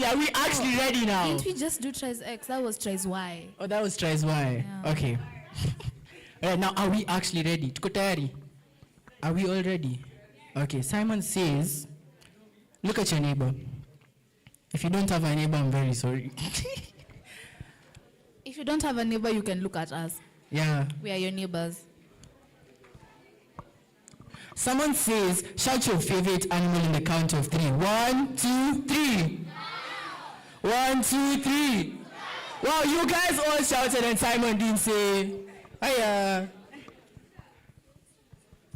are we actually ready now? Didn't we just do tries X? That was tries Y. Oh, that was tries Y. Yeah. Okay. All right, now are we actually ready? Tuko tayari? Are we all ready? Okay, Simon says, look at your neighbor. If you don't have a neighbor, I'm very sorry. If you don't have a neighbor, you can look at us. Yeah. We are your neighbors. Someone says, shout your favorite animal in the count of 3. 1, 2, 3. 1, 2, 3. Wow, you guys all shouted and Simon didn't say, hiya.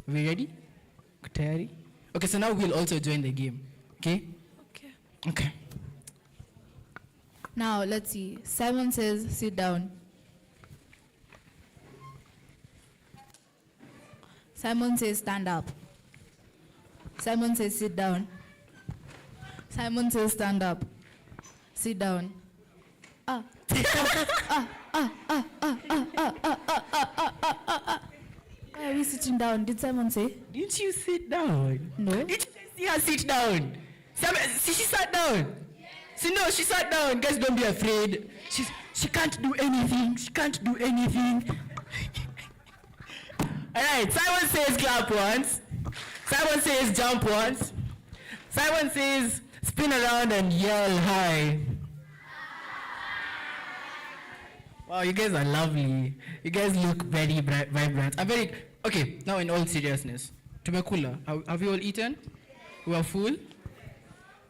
We ready? Ready? Okay, so now we'll also join the game. Okay? Okay. Okay. Now, let's see. Simon says, sit down. Simon says, stand up. Simon says, sit down. Simon says, stand up. Sit down. Why are we sitting down? Did Simon say? Didn't you sit down? No. Did you see her sit down? See, she sat down. See, no, she sat down. Guys, don't be afraid. She can't do anything. She can't do anything. All right, Simon says clap once. Simon says jump once. Simon says spin around and yell hi. Wow, you guys are lovely. You guys look very vibrant. Okay, now in all seriousness. Tumekula, have you all eaten? We are full?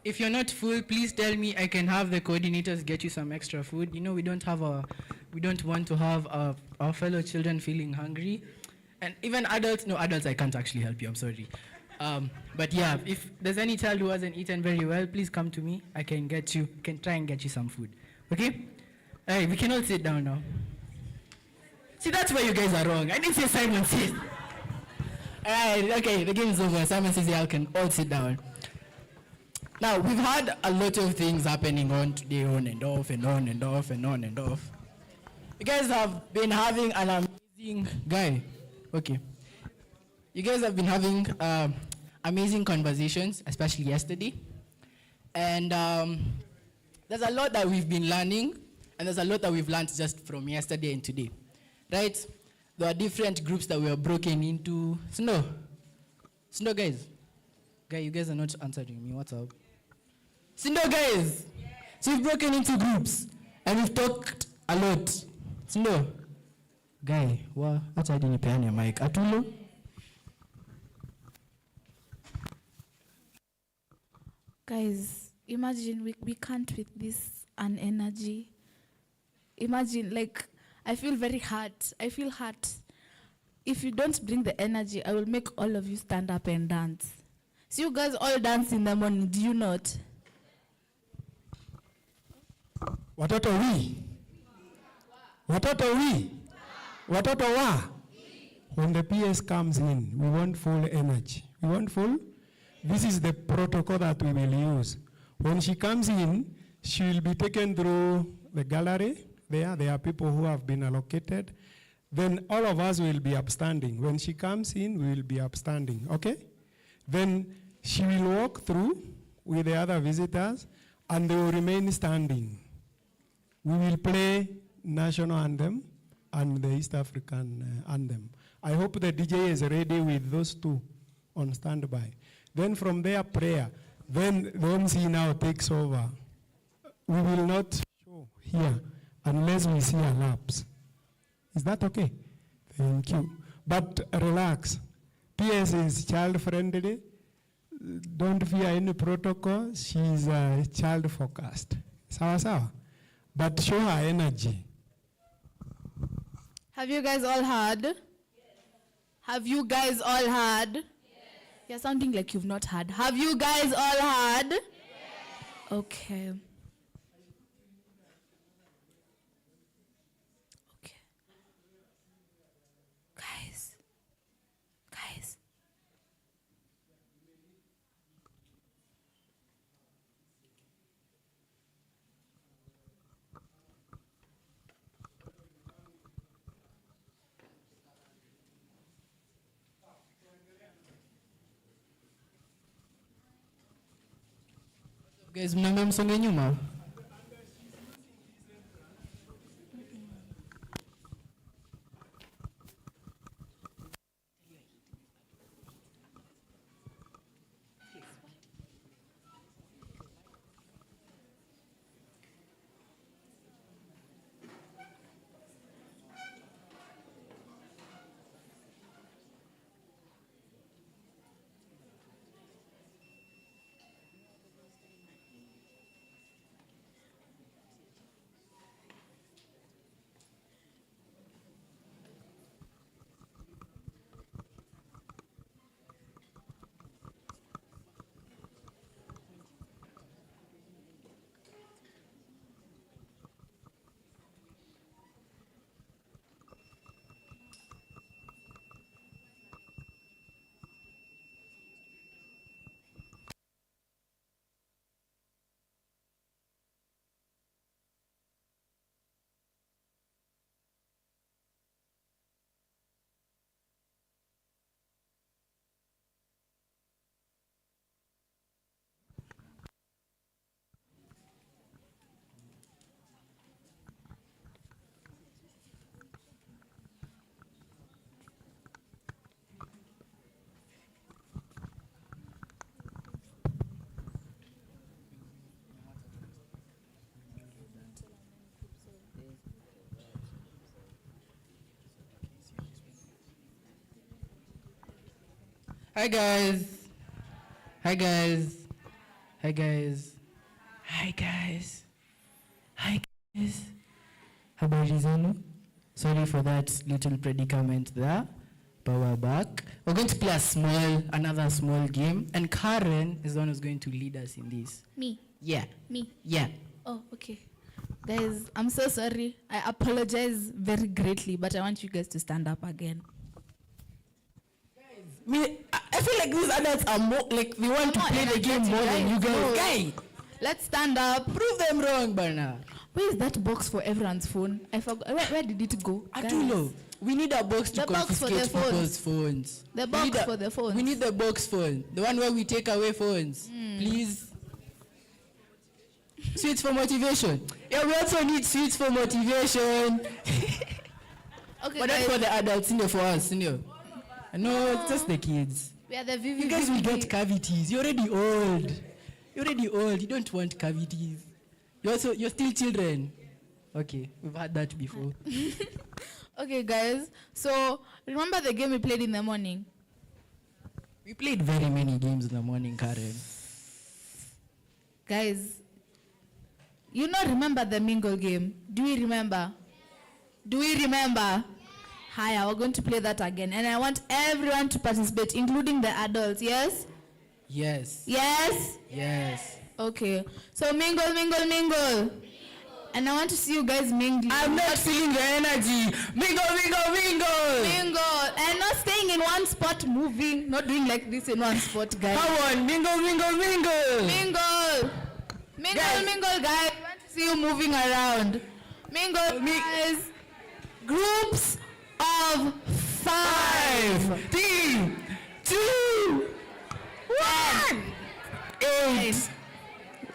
If you're not full, please tell me. I can have the coordinators get you some extra food. You know, we don't want to have our fellow children feeling hungry. And even adults, adults I can't actually help you, I'm sorry. But yeah, if there's any child who hasn't eaten very well, please come to me. I can try and get you some food. Okay? All right, we can all sit down now. See, that's where you guys are wrong. I didn't say Simon says. All right, okay, the game is over. Simon says y'all can all sit down. Now, we've had a lot of things happening on today, on and off, and on and off, and on and off. You guys have been having an amazing guy. Okay. You guys have been having amazing conversations, especially yesterday. And there's a lot that we've been learning, and there's a lot that we've learned just from yesterday and today. Right? There are different groups that we are broken into. Snow, guys. You guys are not answering me. What's up? Snow, guys. So we've broken into groups, and we've talked a lot. Snow. Guy, what? That's why I didn't pay on your mic. Atulo? Guys, imagine we can't with this an energy. Imagine, I feel very hurt. I feel hurt. If you don't bring the energy, I will make all of you stand up and dance. So you guys all dance in the morning, do you not? Watoto we? Watoto we? Watoto wa? When the PS comes in, we want full energy. We want full? This is the protocol that we will use. When she comes in, she will be taken through the gallery. There are people who have been allocated. Then all of us will be upstanding. When she comes in, we will be upstanding, okay? Then she will walk through with the other visitors, and they will remain standing. We will play national anthem and the East African anthem. I hope the DJ is ready with those two on standby. Then from there, prayer. Then the MC now takes over. We will not show here unless we see a lapse. Is that okay? Thank you. But relax. PS is child-friendly. Don't fear any protocol. She's child-focused. Sawa sawa. But show her energy. Have you guys all heard? Yes. Have you guys all heard? Yes. You're sounding like you've not heard. Have you guys all heard? Yes. Okay. Guys. Guys, mnaambia msonge nyuma. Hi guys. Hi guys. Hi guys. Hi guys. Hi guys. Habari zenu? Sorry for that little predicament there. But we're back. We're going to play another small game. And Karen is the one who's going to lead us in this. Me? Yeah. Me? Yeah. Oh, okay. Guys, I'm so sorry. I apologize very greatly, but I want you guys to stand up again. I feel like these adults are more like they want to play the game more than you guys. Guy, let's stand up. Prove them wrong, Bana. Where is that box for everyone's phone? I forgot. Where did it go? I don't know. We need a box to confiscate people's phones. The box for the phones. We need the box phone. The one where we take away phones. Please. Sweets for motivation. Yeah, we also need sweets for motivation. Okay, but that's for the adults, for us, No, it's just the kids. We are the VVV. You guys will get cavities. You're already old. You don't want cavities. You're still children. Okay, we've had that before. Okay, guys. So, remember the game we played in the morning? We played very many games in the morning, Karen. Guys, remember the mingle game? Do we remember? Hi, we're going to play that again. And I want everyone to participate, including the adults, yes? Yes. Yes? Yes. Okay. So mingle. And I want to see you guys mingling. I'm not feeling the energy. Mingle. Mingle. And not staying in one spot, moving. Not doing like this in one spot, guys. Come on, mingle. Mingle, guys. I want to see you moving around. Mingle, guys. Groups of 5. 3, 2, 1. 8,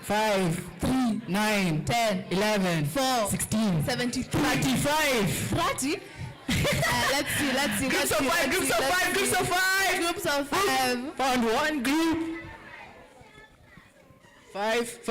5, 3, 9, 10, 11, 4, 16, 73, 35. 30. Let's see. Groups of 5. Found one group. 5.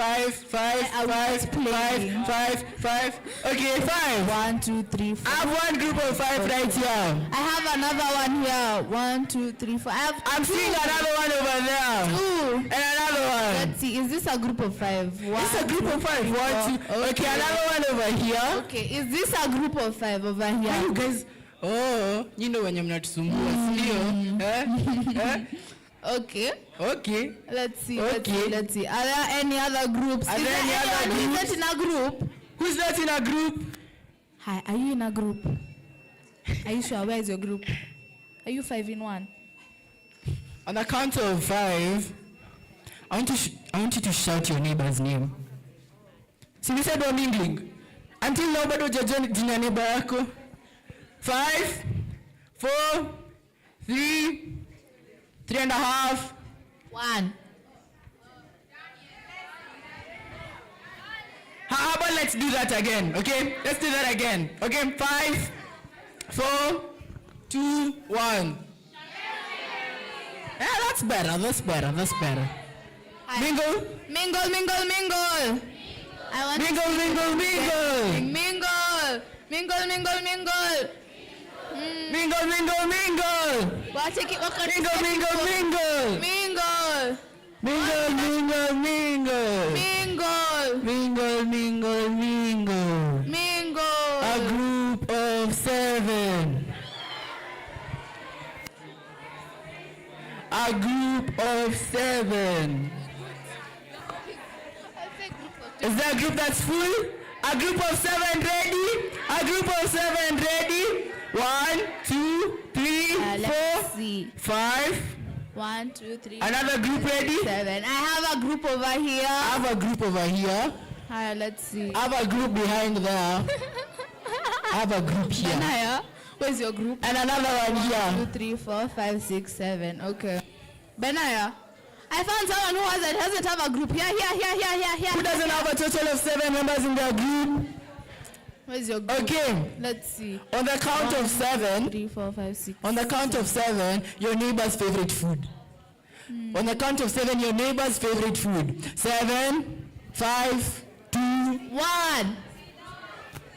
Okay, 5. 1, 2, 3, 4. I have one group of 5 right here. I have another one here. 1, 2, 3, 4. I'm seeing another one over there. 2. And another one. Let's see. Is this a group of 5? This is a group of 5. 1, 2. Okay, another one over here. Okay, is this a group of 5 over here? Are you guys? Oh, when you're not sumbuwa, Okay. Let's see. Are there any other groups? Are there any other groups? Who's not in a group? Who's not in a group? Hi, are you in a group? Are you sure? Where is your group? Are you 5 in 1? On the count of 5, I want you to shout your neighbor's name. See, we said we're mingling. Until now, bado hujajua jina neighbor yako. 5, 4, 3, 3.5. 1. let's do that again. Okay, let's do that again. Okay, 5, 4, 2, 1. Yeah, that's better. That's better. That's better. Mingle. Mingle, mingle, mingle. I want Mingle, mingle, mingle. mingle. Mingle, mingle, mingle. Mingle, mingle, mingle. Mingle, mingle, mingle. Mingle. Mingle, mingle, mingle. Mingle. Mingle, mingle, mingle. Mingle. A group of 7. A group of 7. Is there a group that's full? A group of 7 ready? A group of 7 ready? 1, 2, 3, 4, 5. 1, 2, 3. Another group ready? 7. I have a group over here. I have a group over here. Alright, let's see. I have a group behind there. I have a group here. Benaya, where's your group? And another one 1, here. 2, 3, 4, 5, 6, 7. Okay. Benaya, I found someone who doesn't have a group. Here. Who doesn't have a total of 7 members in their group? Where's your group? Okay. Let's see. On the count 1, of 7. 3, 4, 5, 6. On the count of 7, your neighbor's favorite food. On the count of 7, your neighbor's favorite food. 7, 5, 2. 1.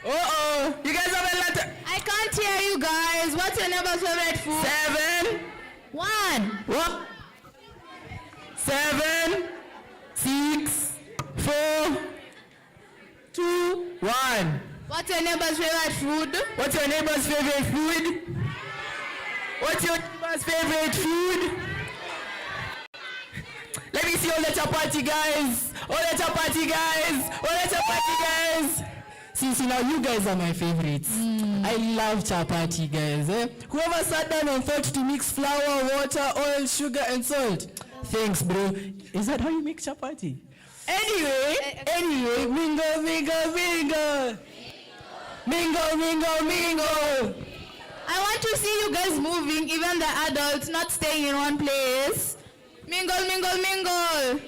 Uh-oh. You guys have a letter. I can't hear you guys. What's your neighbor's favorite food? 7. 1. What? 7, 6, 4, 2, 1. What's your neighbor's favorite food? What's your neighbor's favorite food? What's your neighbor's favorite food? Let me see all the chapati guys. All the chapati guys. All the chapati guys. See, now you guys are my favorites. I love chapati guys. Eh? Whoever sat down and thought to mix flour, water, oil, sugar, and salt. Thanks, bro. Is that how you make chapati? Anyway, mingle, mingle, mingle. Mingle, mingle, mingle. I want to see you guys moving, even the adults, not staying in one place. Mingle, mingle, mingle.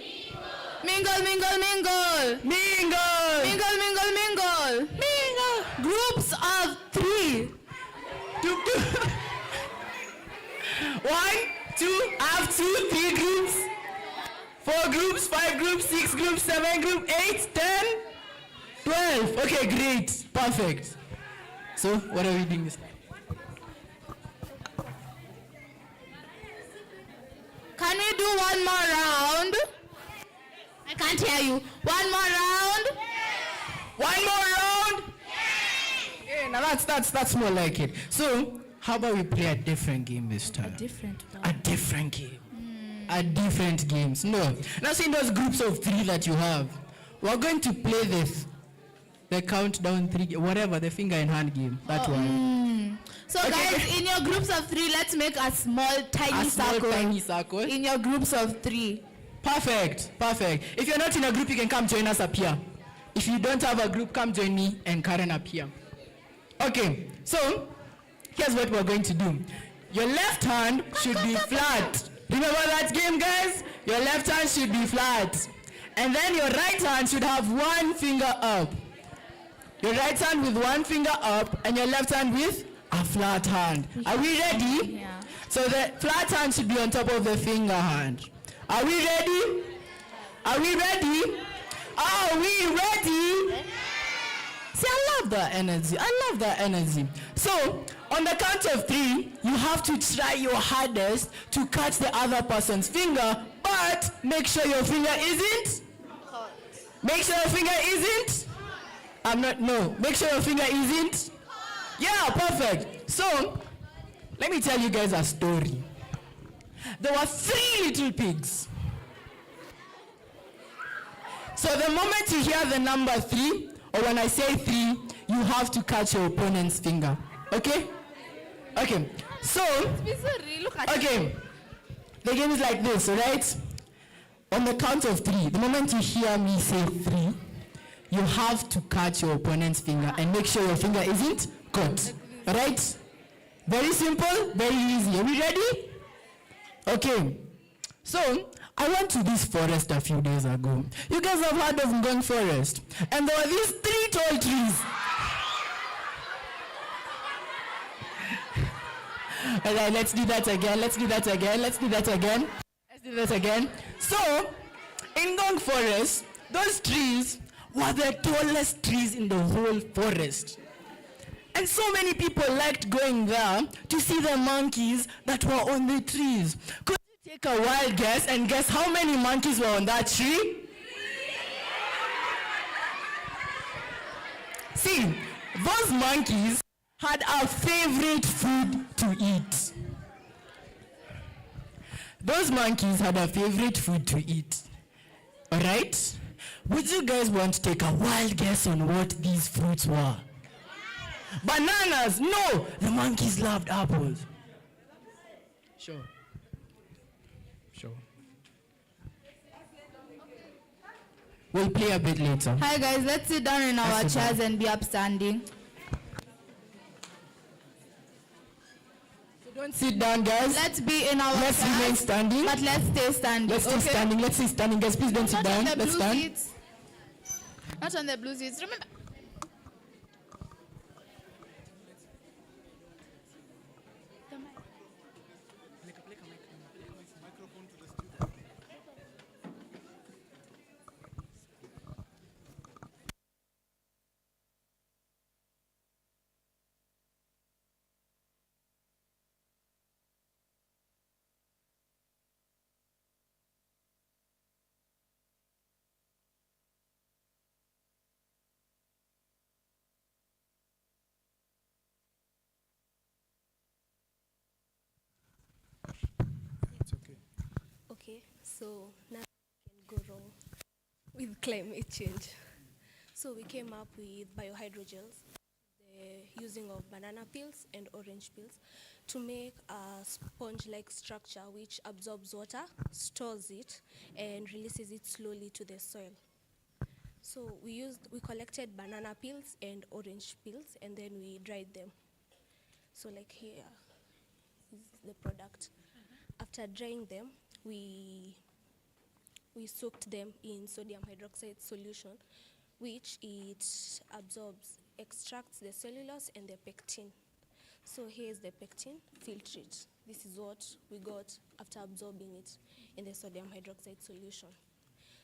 Mingle, mingle, mingle. Mingle. Mingle, mingle, mingle. Mingle. Groups of 3. 1, 2, I have 2, 3 groups. 4 groups, 5 groups, 6 groups, 7 groups, 8, 10, 12. Okay, great. Perfect. So, what are we doing this time? Can we do one more round? I can't hear you. One more round? One more round? Yeah, now that's more like it. So, how about we play a different game this time? Different one. A different game. A different games. No. Now see those groups of 3 that you have. We're going to play this. The countdown 3, whatever, the finger in hand game. That one. So Okay. guys, in your groups of 3, let's make a small, tiny A small circle. tiny circle. In your groups of 3. Perfect. Perfect. If you're not in a group, you can come join us up here. If you don't have a group, come join me and Karen up here. Okay. So, here's what we're going to do. Your left hand should be flat. Remember that game, guys? Your left hand should be flat. And then your right hand should have 1 finger up. Your right hand with 1 finger up and your left hand with a flat hand. Are we ready? Yeah. So the flat hand should be on top of the finger hand. Are we ready? Are we ready? Are we ready? See, I love that energy. I love that energy. So, on the count of 3, you have to try your hardest to catch the other person's finger, but make sure your finger isn't. Make sure your finger isn't. Make sure your finger isn't. Yeah, perfect. So, let me tell you guys a story. There were 3 little pigs. So the moment you hear the number 3, or when I say 3, you have to catch your opponent's finger. Okay? Okay. So, okay. The game is like this, alright? On the count of 3, the moment you hear me say 3, you have to catch your opponent's finger and make sure your finger isn't caught. Alright? Very simple, very easy. Are we ready? Okay. So, I went to this forest a few days ago. You guys have heard of Ngong Forest? And there were these 3 tall trees. All right, let's do that again. So, in Ngong Forest, those trees were the tallest trees in the whole forest. And so many people liked going there to see the monkeys that were on the trees. Could you take a wild guess and guess how many monkeys were on that tree? See, those monkeys had a favorite food to eat. All right? Would you guys want to take a wild guess on what these fruits were? Bananas! No! The monkeys loved apples. Sure. We'll play a bit later. Hi guys, let's sit down in our chairs and be upstanding. So don't sit down, guys. Let's be in our Let's chairs, remain standing. but let's stay standing. Let's stay standing. Let's stay standing, guys. Please don't sit Not on down. the Let's blue stand. seats. Not on the blue seats. Remember. Okay, so nothing can go wrong with climate change. So we came up with biohydrogels, the using of banana peels and orange peels to make a sponge-like structure which absorbs water, stores it, and releases it slowly to the soil. So we collected banana peels and orange peels, and then we dried them. So like here is the product. After drying them, we soaked them in sodium hydroxide solution, which it absorbs, extracts the cellulose and the pectin. So here's the pectin, filtrate. This is what we got after absorbing it in the sodium hydroxide solution.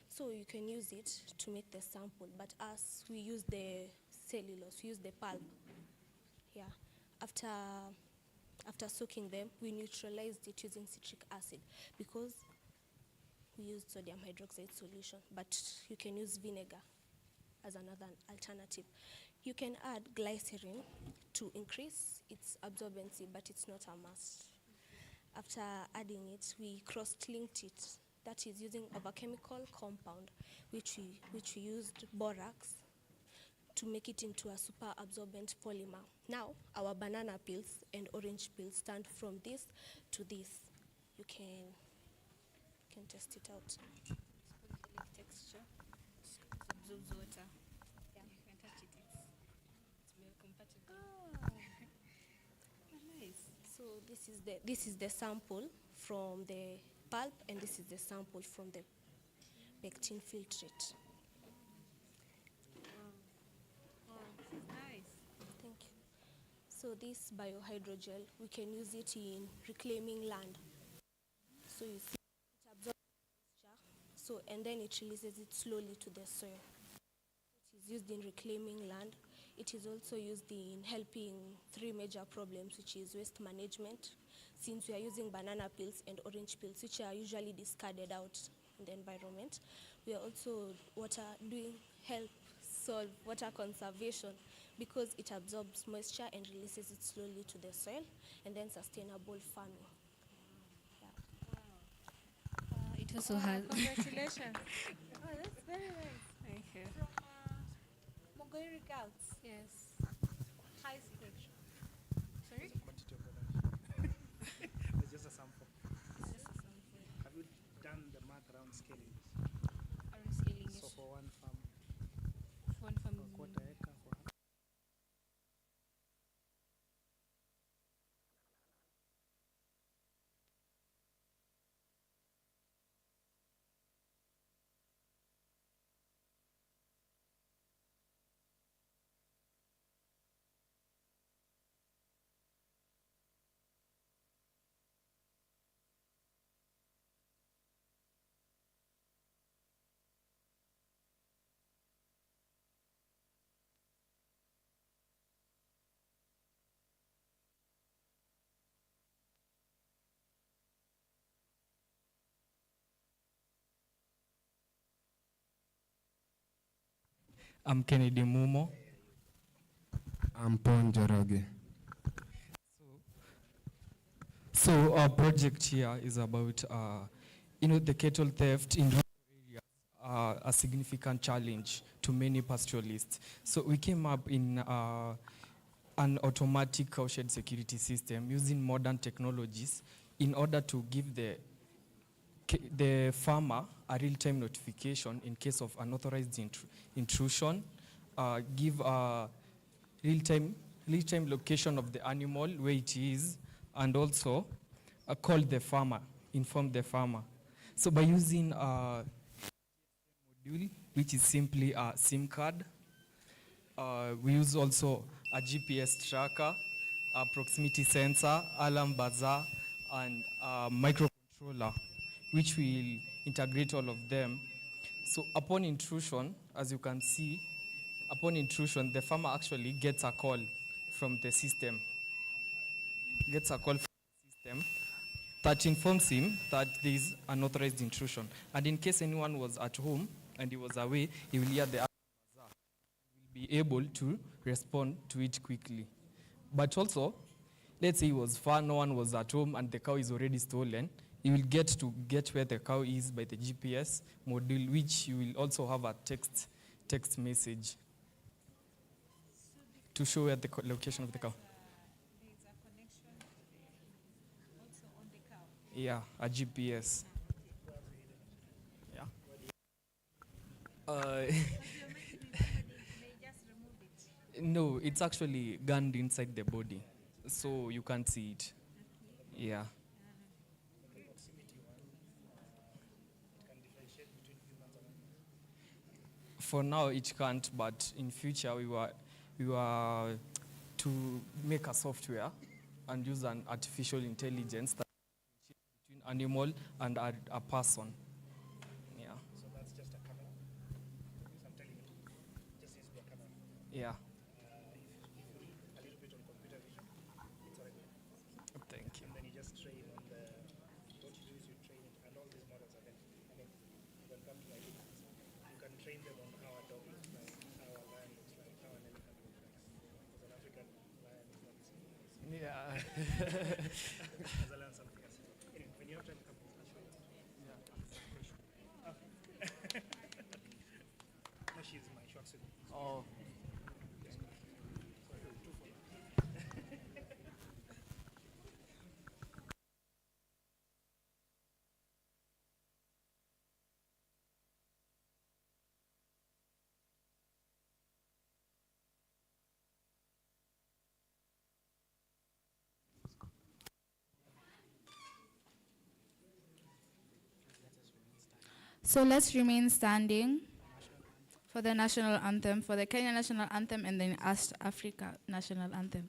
So you can use it to make the sample, but us, we use the cellulose, we use the pulp. Yeah. After soaking them, we neutralized it using citric acid because we used sodium hydroxide solution, but you can use vinegar as another alternative. You can add glycerin to increase its absorbency, but it's not a must. After adding it, we cross-linked it, that is using of a chemical compound, which we used borax to make it into a super absorbent polymer. Now, our banana peels and orange peels stand from this to this. You can test it out. It's like texture. It absorbs water. Yeah, you can touch it. It's well compatible. Nice. So this is the sample from the pulp, and this is the sample from the pectin filtrate. Nice. Thank you. So this biohydrogel, we can use it in reclaiming land. So you see, it absorbs moisture, so and then it releases it slowly to the soil. It is used in reclaiming land. It is also used in helping 3 major problems, which is waste management, since we are using banana peels and orange peels, which are usually discarded out in the environment. We are also help solve water conservation because it absorbs moisture and releases it slowly to the soil, and then sustainable farming. Yeah. It also has. Congratulations. Oh, that's very nice. Thank you. From Mogoiri Girls Yes. High School. Sorry? It's just a sample. It's just a sample. Have you done the math around scaling? Around scaling So it. for one farm, One farm. for a quarter acre, for I'm Kennedy Mumo. I'm Pon Joroge. So our project here is about, the cattle theft in rural areas are a significant challenge to many pastoralists. So we came up in an automatic cowshed security system using modern technologies in order to give the farmer a real-time notification in case of unauthorized intrusion, give a real-time location of the animal, where it is, and also call the farmer, inform the farmer. So by using a module, which is simply a SIM card, we use also a GPS tracker, a proximity sensor, alarm buzzer, and a microcontroller, which will integrate all of them. So upon intrusion, as you can see, upon intrusion, the farmer actually gets a call from the system. That informs him that there is unauthorized intrusion. And in case anyone was at home and he was away, he will hear the alarm buzzer and will be able to respond to it quickly. But also, let's say he was far, no one was at home, and the cow is already stolen. You will get where the cow is by the GPS module, which you will also have a text message to show where the location of the cow. There's a connection also on the cow. Yeah, a GPS. Yeah. May just remove it. No, it's actually gunned inside the body, so you can't see it. Yeah. For now, it can't, but in future, we were to make a software and use an artificial intelligence that between animal and a person. Yeah. So that's just a camera. I'm telling you, just use the camera. Yeah. If a little bit on computer vision, it's already. Thank you. And then you just train on the. What you do is you train it, and all these models are there. I mean, when it comes to like, you can train them on how a dog looks like, how a lion looks like, how an elephant looks like. Because an African lion is not the same. Yeah. Because I learned something else. Anyway, when you have time, come. I'll show you. No, she's my short suit. Oh. So let's remain standing for the national anthem, for the Kenya national anthem, and then East Africa national anthem.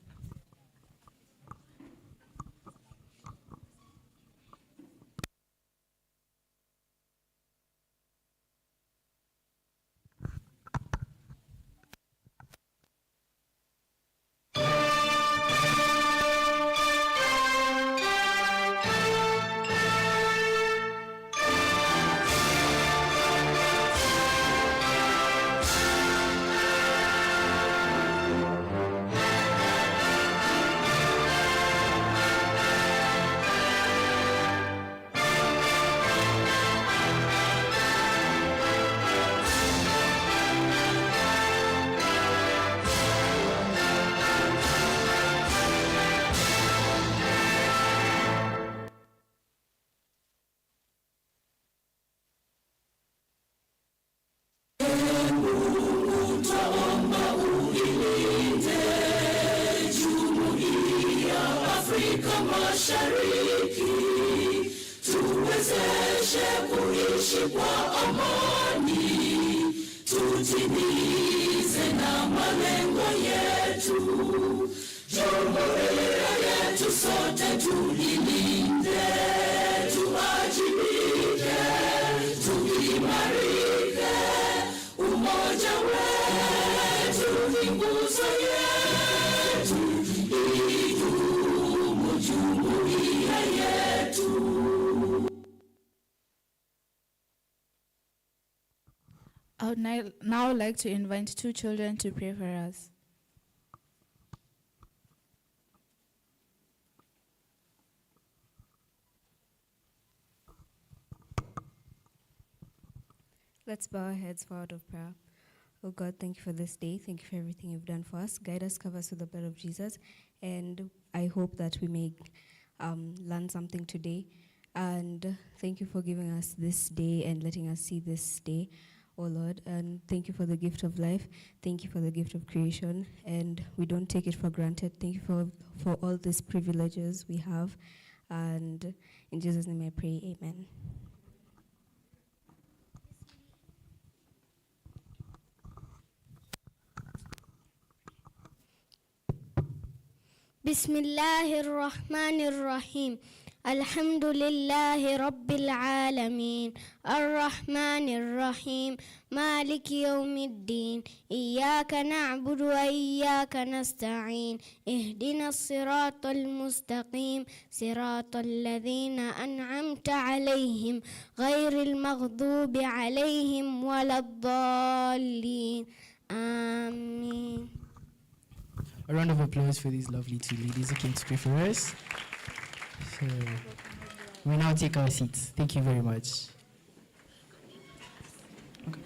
I would now like to invite two children to pray for us. Let's bow our heads for out of prayer. Oh God, thank you for this day. Thank you for everything you've done for us. Guide us, cover us with the blood of Jesus. And I hope that we may learn something today. And thank you for giving us this day and letting us see this day, oh Lord. And thank you for the gift of life. Thank you for the gift of creation. And we don't take it for granted. Thank you for all these privileges we have. And in Jesus' name I pray, amen. بسم الله الرحمن الرحيم الحمد لله رب العالمين الرحمن الرحيم مالك يوم الدين إياك نعبد وإياك نستعين اهدنا الصراط المستقيم صراط الذين أنعمت عليهم غير المغضوب عليهم ولا الضالين آمين. A round of applause for these lovely two ladies who came to pray for us. So, we now take our seats. Thank you very much. Okay.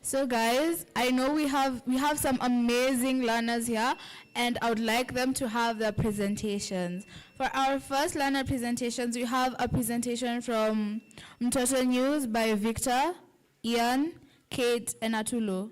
So guys, I know we have some amazing learners here, and I would like them to have their presentations. For our first learner presentations, we have a presentation from Mtoto News by Victor, Ian, Kate, and Atulo.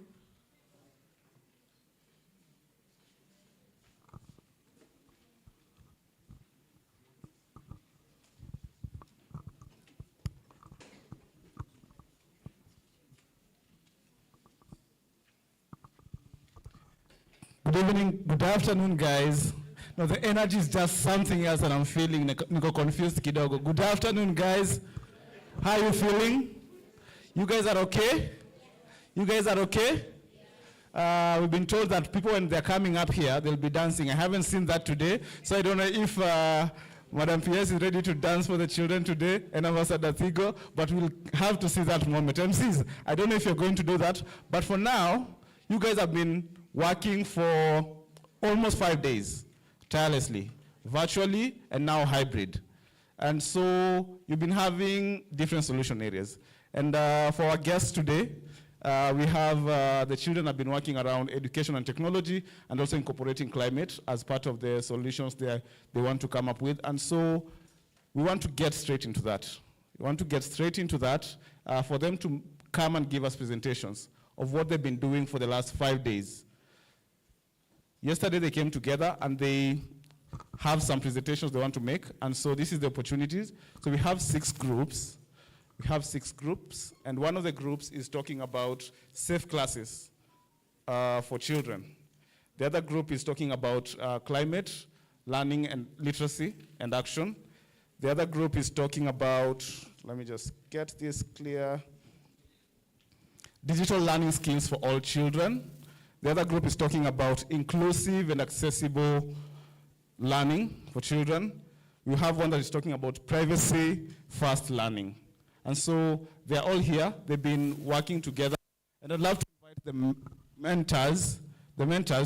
Good evening, good afternoon, guys. No, the energy is just something else and I'm feeling niko confused kidogo. Good afternoon, guys. How are you feeling? You guys are okay? You guys are okay? We've been told that people, when they're coming up here, they'll be dancing. I haven't seen that today, so I don't know if Madam PS is ready to dance for the children today, and Ambassador Thigo, but we'll have to see that moment. MCs, I don't know if you're going to do that, but for now, you guys have been working for almost 5 days, tirelessly, virtually, and now hybrid. And so you've been having different solution areas. And for our guests today, we have the children have been working around education and technology and also incorporating climate as part of the solutions they want to come up with. And so we want to get straight into that. We want to get straight into that for them to come and give us presentations of what they've been doing for the last 5 days. Yesterday they came together and they have some presentations they want to make, and so this is the opportunities. So we have 6 groups. We have 6 groups, and one of the groups is talking about safe classes for children. The other group is talking about climate, learning and literacy and action. The other group is talking about, let me just get this clear, digital learning skills for all children. The other group is talking about inclusive and accessible learning for children. We have one that is talking about privacy-first learning. And so they're all here. They've been working together. And I'd love to invite the mentors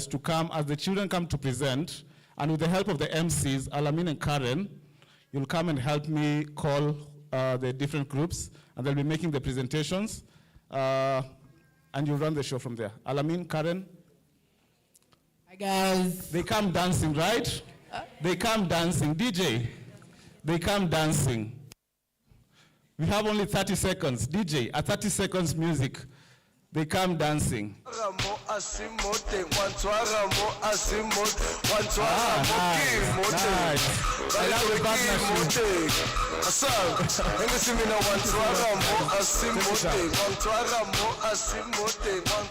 to come as the children come to present. And with the help of the MCs, Alamin and Karen, you'll come and help me call the different groups, and they'll be making the presentations. And you run the show from there. Alamin, Karen? Hi, guys. They come dancing, right? They come dancing. DJ, they come dancing. We have only 30 seconds. DJ, at 30 seconds music, they come dansing. Nice. I love the partnership.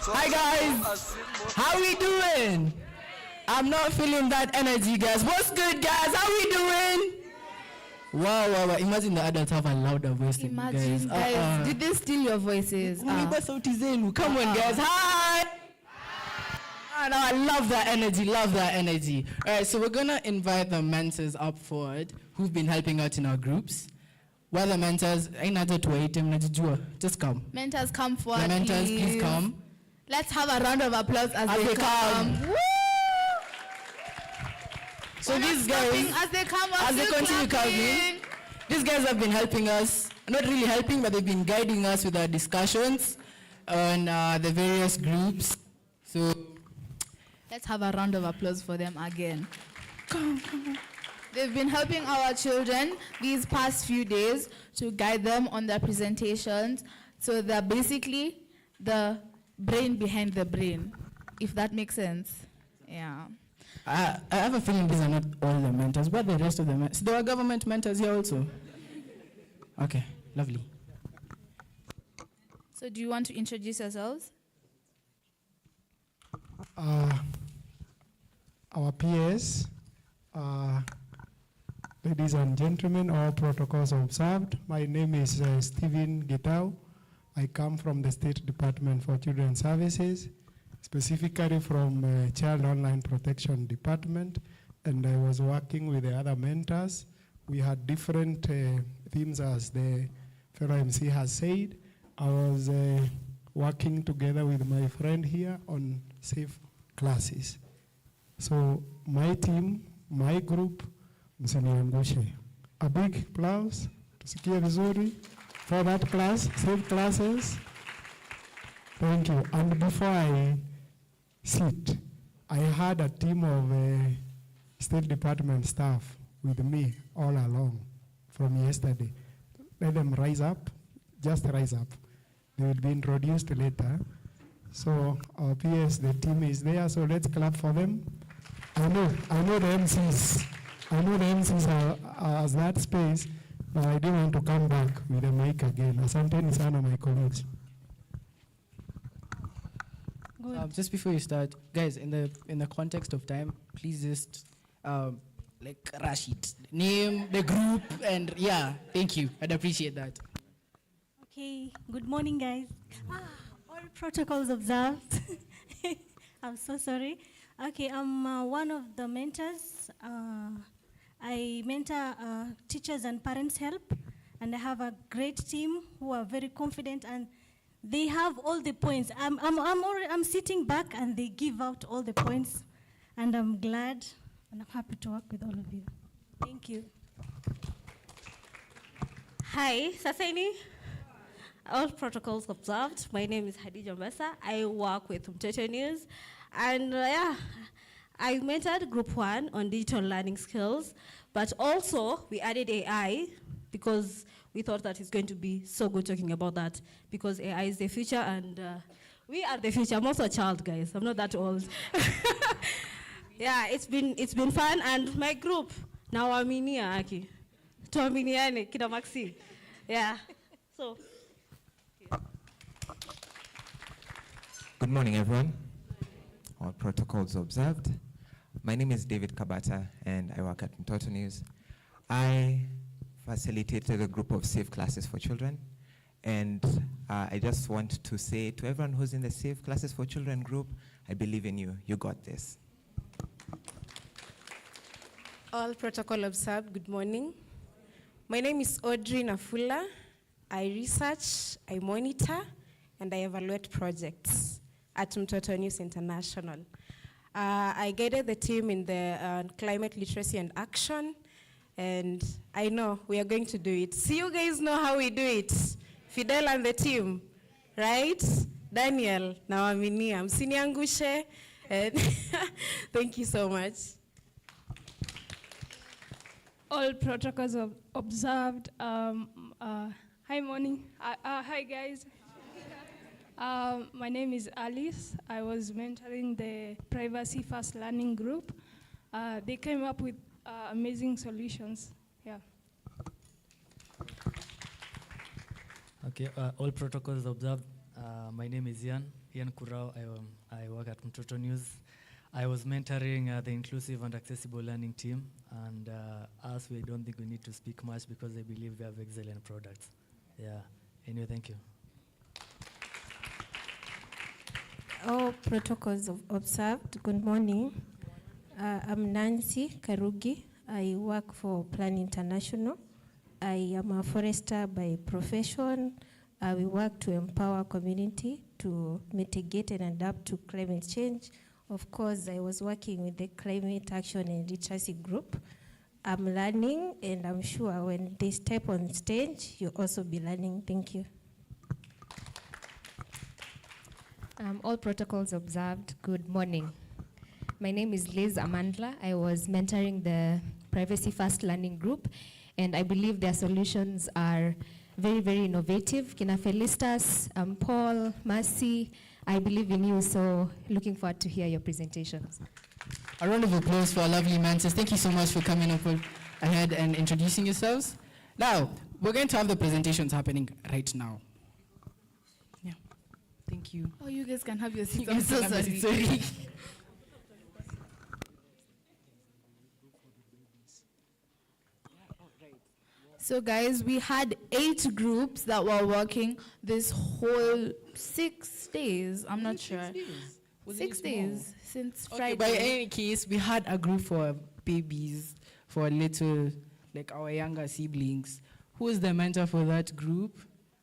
Hi guys, how we doing? I'm not feeling that energy, guys. What's good, guys? How we doing? Wow. Imagine the adults have a louder voice than you Imagine, guys. Did they steal your voices? Mniba sauti zenu. Come on, guys. Hi! No, I love that energy. All right, so we're going to invite the mentors up forward who've been helping out in our groups. Where the mentors, just come. Mentors, come forward, The mentors, please come. Let's have a round of applause as they come. Woo! So these guys, as they come up, as they continue coming, these guys have been helping us, not really helping, but they've been guiding us with our discussions on the various groups. So let's have a round of applause for them again. Come on. They've been helping our children these past few days to guide them on their presentations. So they're basically the brain behind the brain, if that makes sense. Yeah. I have a feeling these are not all the mentors, but the rest of the mentors. There are government mentors here also. Okay, lovely. So do you want to introduce yourselves? Our peers, ladies and gentlemen, all protocols observed. My name is Stephen Gitau. I come from the State Department for Children's Services, specifically from Child Online Protection Department, and I was working with the other mentors. We had different themes, as the fellow MC has said. I was working together with my friend here on safe classes. So my team, my group, msiniangushe. A big applause, tusikie vizuri, for that class, safe classes. Thank you. And before I sit, I had a team of State Department staff with me all along from yesterday. Let them rise up, just rise up. They will be introduced later. So our PS, the team is there, so let's clap for them. I know the MCs. I know the MCs are at that space, but I didn't want to come back with the mic again. Asanteni sana, my colleagues. Just before you start, guys, in the context of time, please just rush it. Name the group, and yeah, thank you. I'd appreciate that. Okay, good morning, guys. All protocols observed. I'm so sorry. Okay, I'm one of the mentors. I mentor teachers and parents help, and I have a great team who are very confident, and they have all the points. I'm sitting back, and they give out all the points, and I'm glad, and I'm happy to work with all of you. Thank you. Hi, Saseni. All protocols observed. My name is Hadija Mesa. I work with Mtoto News. And I mentored Group 1 on digital learning skills, but also we added AI because we thought that it's going to be so good talking about that, because AI is the future, and we are the future. I'm also a child, guys. I'm not that old. Yeah, it's been fun, and my group, now Aminia Aki. Tuaminiane, Kina Maxi. Yeah. So. Good morning, everyone. All protocols observed. My name is David Kabata, and I work at Mtoto News. I facilitated a group of safe classes for children, and I just want to say to everyone who's in the Safe Classes for Children group, I believe in you. You got this. All protocol observed. Good morning. My name is Audrey Nafula. I research, I monitor, and I evaluate projects at Mtoto News International. I guided the team in the climate literacy and action, and I know we are going to do it. So you guys know how we do it. Fidel and the team, right? Daniel, Nawaminia, Msiniangushe, and thank you so much. All protocols observed. Hi, morning. Hi, guys. My name is Alice. I was mentoring the Privacy First Learning group. They came up with amazing solutions. Yeah. Okay, all protocols observed. My name is Ian Kurao. I work at Mtoto News. I was mentoring the inclusive and accessible learning team, and us, we don't think we need to speak much because I believe we have excellent products. Yeah. Anyway, thank you. All protocols observed. Good morning. I'm Nancy Karugi. I work for Plan International. I am a forester by profession. We work to empower community to mitigate and adapt to climate change. Of course, I was working with the Climate Action and Literacy Group. I'm learning, and I'm sure when they step on stage, you'll also be learning. Thank you. All protocols observed. Good morning. My name is Liz Amandla. I was mentoring the Privacy First Learning Group, and I believe their solutions are very, very innovative. Kina Felistas, Paul, Mercy, I believe in you, so looking forward to hear your presentations. A round of applause for our lovely mentors. Thank you so much for coming up ahead and introducing yourselves. Now, we're going to have the presentations happening right now. Yeah. Thank you. Oh, you guys can have your seats. You I'm guys so can have your sorry. seats, sorry. So guys, we had 8 groups that were working this whole 6 days. I'm not sure. 6 days since Friday. By any case, we had a group for babies, for little, like our younger siblings. Who is the mentor for that group?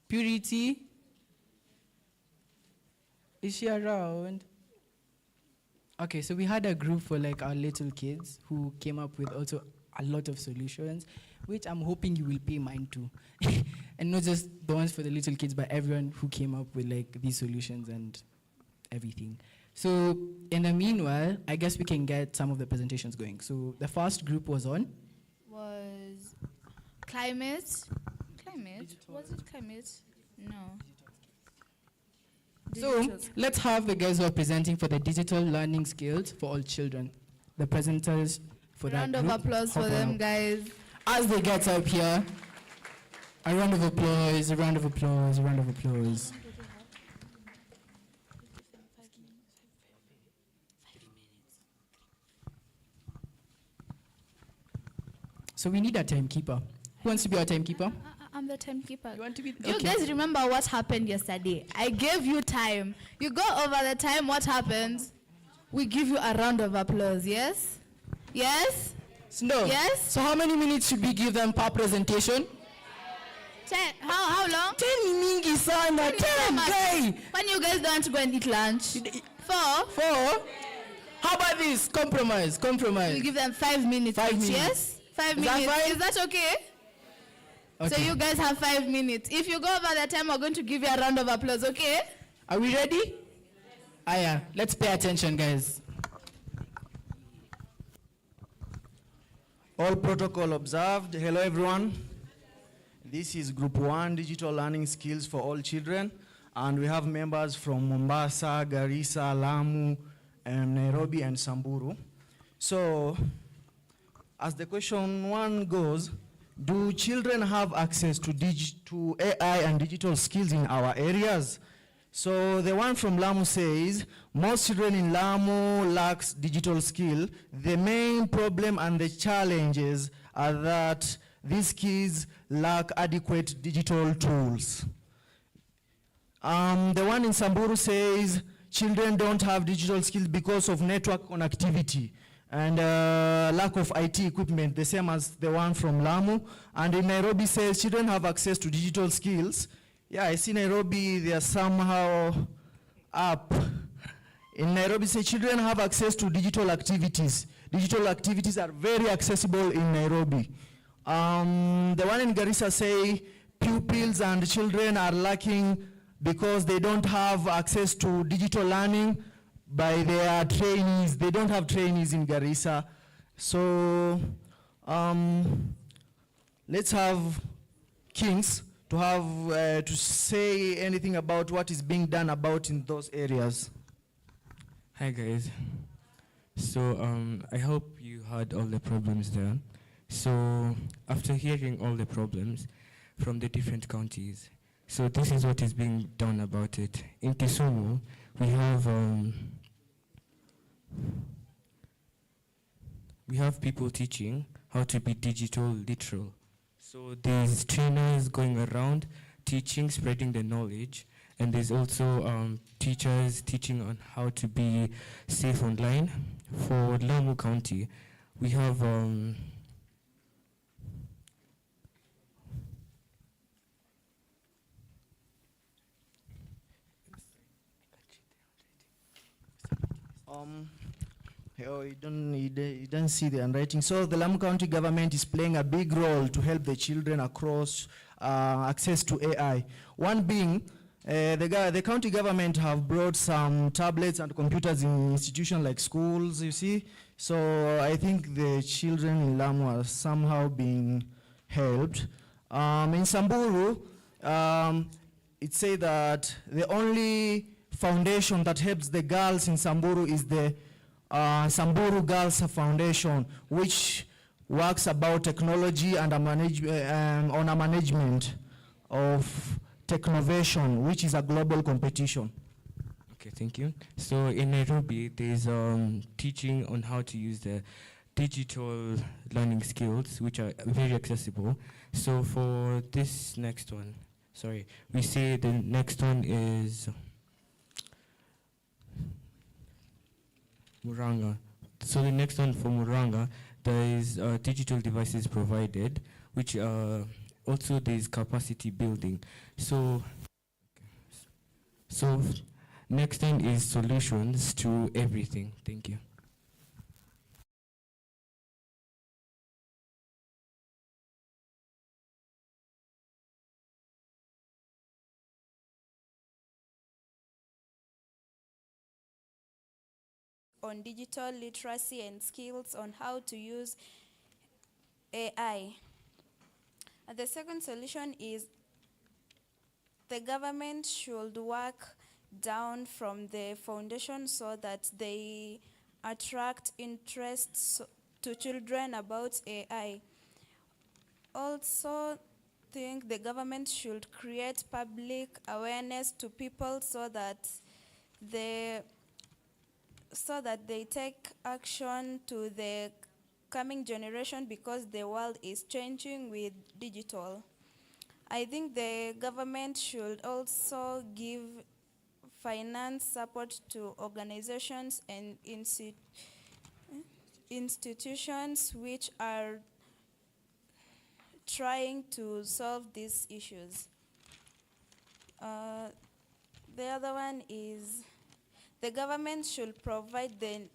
Purity? Is she around? Okay, so we had a group for like our little kids who came up with also a lot of solutions, which I'm hoping you will pay mind to. And not just the ones for the little kids, but everyone who came up with like these solutions and everything. So in the meanwhile, I guess we can get some of the presentations going. So the first group was on? Was climate? Was it climate? No. So let's have the guys who are presenting for the digital learning skills for all children. The presenters for that Round of group. applause for Hop them, up. guys. As they get up here, a round of applause, a round of applause, a round of applause. So we need a timekeeper. Who wants to be our timekeeper? I'm the timekeeper. You want to be? You guys remember what happened yesterday? I gave you time. You go over the time, what happens? We give you a round of applause, yes? Yes? No. Yes? So how many minutes should we give them per presentation? 10. How long? 10 mingi sana. 10 guy. When you guys don't want to go and eat lunch? 4? How about this? Compromise. We give them 5 minutes. 5 minutes. Yes? 5 Is that minutes. fine? Is that okay? So Okay. you guys have 5 minutes. If you go over the time, we're going to give you a round of applause, okay? Are we ready? Yeah. Let's pay attention, guys. All protocol observed. Hello, everyone. This is Group 1, Digital Learning Skills for All Children. And we have members from Mombasa, Garissa, Lamu, and Nairobi, and Samburu. So, as the question 1 goes, do children have access to AI and digital skills in our areas? So the one from Lamu says, most children in Lamu lacks digital skill. The main problem and the challenges are that these kids lack adequate digital tools. The one in Samburu says, children don't have digital skills because of network connectivity and lack of IT equipment, the same as the one from Lamu. And in Nairobi says, children have access to digital skills. Yeah, I see Nairobi, they are somehow up. In Nairobi, say children have access to digital activities. Digital activities are very accessible in Nairobi. The one in Garissa say pupils and children are lacking because they don't have access to digital learning by their trainees. They don't have trainees in Garissa. So let's have Kings to have to say anything about what is being done about in those areas. Hi guys. So I hope you heard all the problems there. So after hearing all the problems from the different counties, so this is what is being done about it. In Kisumu, we have we have people teaching how to be digital literal. So there's trainers going around teaching, spreading the knowledge, and there's also teachers teaching on how to be safe online. For Lamu County, we have You don't see the handwriting. So the Lamu County government is playing a big role to help the children across access to AI. One being, the county government have brought some tablets and computers in institutions like schools, you see. So I think the children in Lamu are somehow being helped. In Samburu, it say that the only foundation that helps the girls in Samburu is the Samburu Girls Foundation, which works about technology and on a management of Technovation, which is a global competition. Okay, thank you. So in Nairobi, there's teaching on how to use the digital learning skills, which are very accessible. So for this next one, sorry, we say the next one is Muranga. So the next one for Muranga, there is digital devices provided, which also there is capacity building. So next one is solutions to everything. Thank you. On digital literacy and skills on how to use AI. And the second solution is the government should work down from the foundation so that they attract interest to children about AI. Also think the government should create public awareness to people so that they take action to the coming generation, because the world is changing with digital. I think the government should also give finance support to organizations and institutions which are trying to solve these issues. The other one is the government should provide the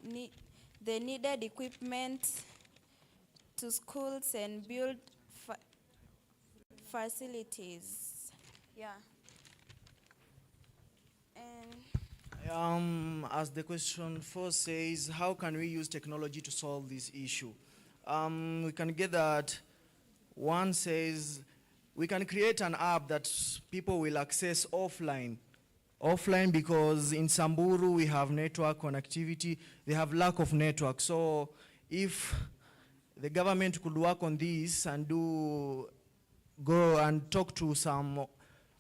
needed equipment to schools and build facilities. Yeah. And As the question 4 says, how can we use technology to solve this issue? We can get that. One says we can create an app that people will access offline. Offline, because in Samburu we have network connectivity, they have lack of network. So if the government could work on this and go and talk to some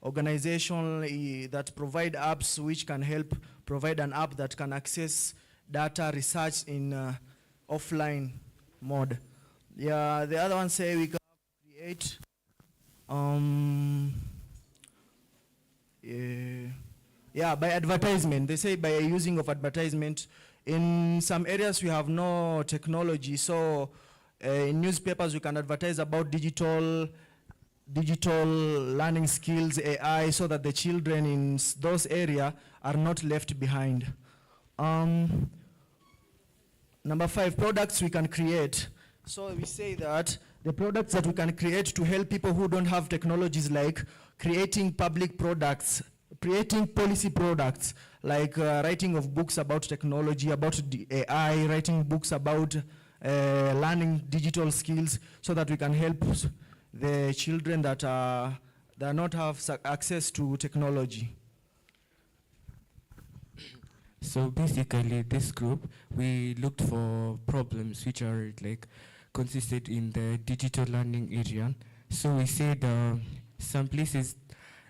organization that provide apps which can help provide an app that can access data research in offline mode. Yeah, the other one say we can create by advertisement. They say by using of advertisement. In some areas we have no technology, so in newspapers we can advertise about digital learning skills, AI, so that the children in those areas are not left behind. Number 5, products we can create. So we say that the products that we can create to help people who don't have technologies, like creating public products, creating policy products, like writing of books about technology, about AI, writing books about learning digital skills, so that we can help the children that not have access to technology. So basically, this group, we looked for problems which are like consisted in the digital learning area. So we said some places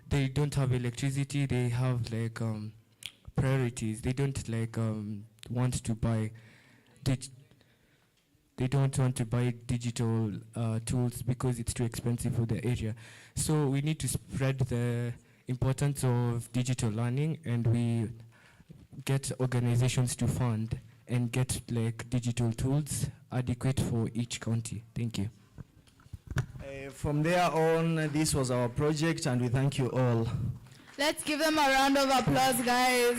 they don't have electricity, they have like priorities. They don't like want to buy they don't want to buy digital tools because it's too expensive for the area. So we need to spread the importance of digital learning, and we get organizations to fund and get like digital tools adequate for each county. Thank you. From there on, this was our project, and we thank you all. Let's give them a round of applause, guys.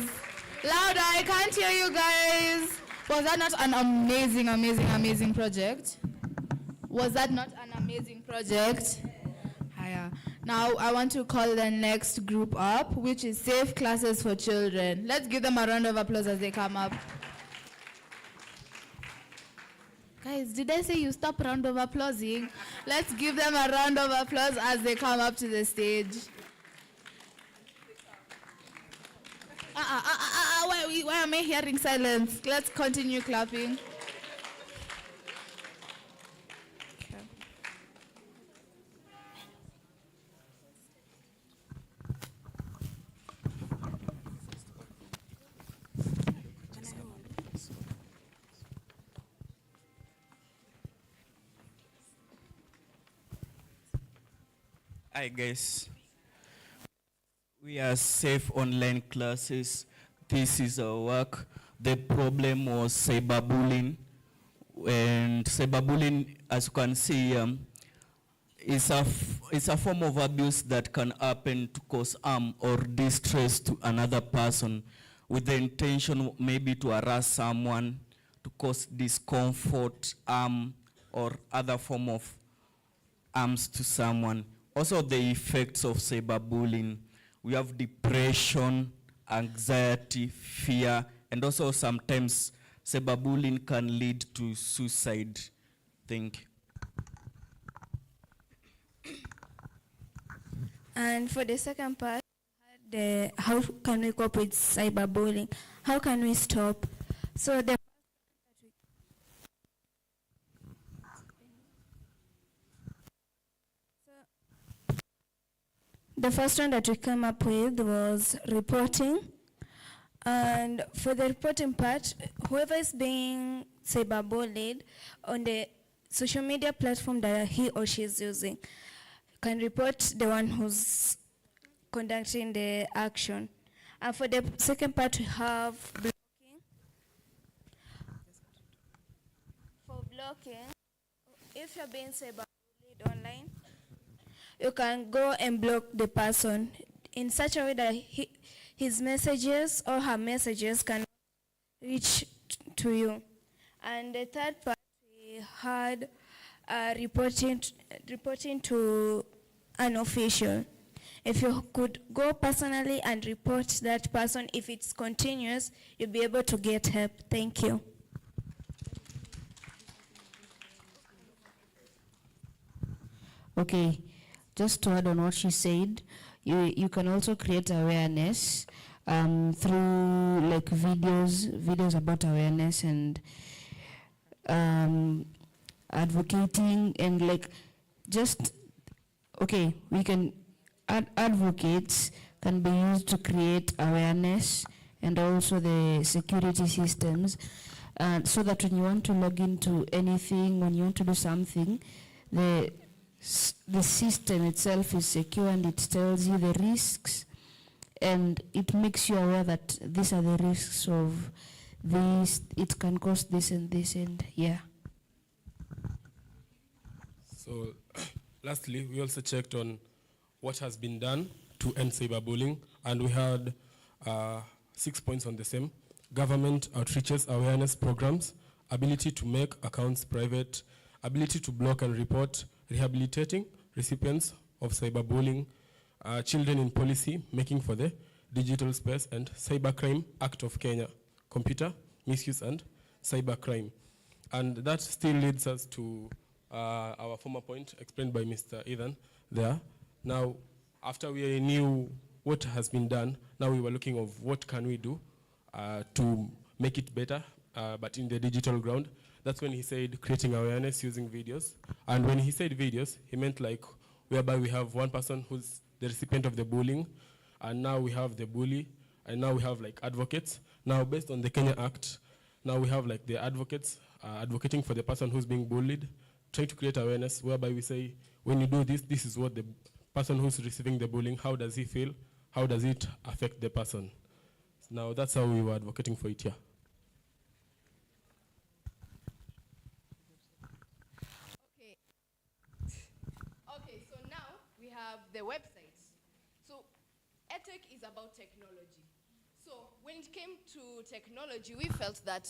Louder, I can't hear you guys. Was that not an amazing, amazing, amazing project? Was that not an amazing project? Hiya. Now I want to call the next group up, which is Safe Classes for Children. Let's give them a round of applause as they come up. Guys, did I say you stop round of applauding? Let's give them a round of applause as they come up to the stage. Why am I hearing silence? Let's continue clapping. Hi guys, we are safe online classes. This is our work. The problem was cyberbullying, and cyberbullying, as you can see, is a form of abuse that can happen to cause harm or distress to another person, with the intention maybe to harass someone, to cause discomfort, harm, or other form of harms to someone. Also, the effects of cyberbullying. We have depression, anxiety, fear, and also sometimes cyberbullying can lead to suicide. Thank you. And for the second part, how can we cope with cyberbullying? How can we stop? So the first one that we came up with was reporting. And for the reporting part, whoever is being cyberbullied on the social media platform that he or she is using can report the one who's conducting the action. And for the second part, we have blocking. For blocking, if you're being cyberbullied online, you can go and block the person in such a way that his messages or her messages can reach to you. And the third part, we had reporting to an official. If you could go personally and report that person, if it's continuous, you'll be able to get help. Thank you. Okay. Just to add on what she said, you can also create awareness through like videos about awareness and advocating, and like just, okay, we can advocates can be used to create awareness and also the security systems, so that when you want to log into anything, when you want to do something, the system itself is secure and it tells you the risks, and it makes you aware that these are the risks of this, it can cause this and this, and yeah. So lastly, we also checked on what has been done to end cyberbullying, and we had 6 points on the same: government outreaches, awareness programs, ability to make accounts private, ability to block and report, rehabilitating recipients of cyberbullying, children in policy, making for the digital space, and Cybercrime Act of Kenya, computer misuse and cybercrime. And that still leads us to our former point explained by Mr. Ethan there. Now, after we knew what has been done, now we were looking of what can we do to make it better, but in the digital ground. That's when he said creating awareness using videos. And when he said videos, he meant like whereby we have one person who's the recipient of the bullying, and now we have the bully, and now we have like advocates. Now based on the Kenya Act, now we have like the advocates advocating for the person who's being bullied, trying to create awareness whereby we say, when you do this, this is what the person who's receiving the bullying, how does he feel? How does it affect the person? Now, that's how we were advocating for it here. Okay, so now we have the website. So Edtech is about technology. So when it came to technology, we felt that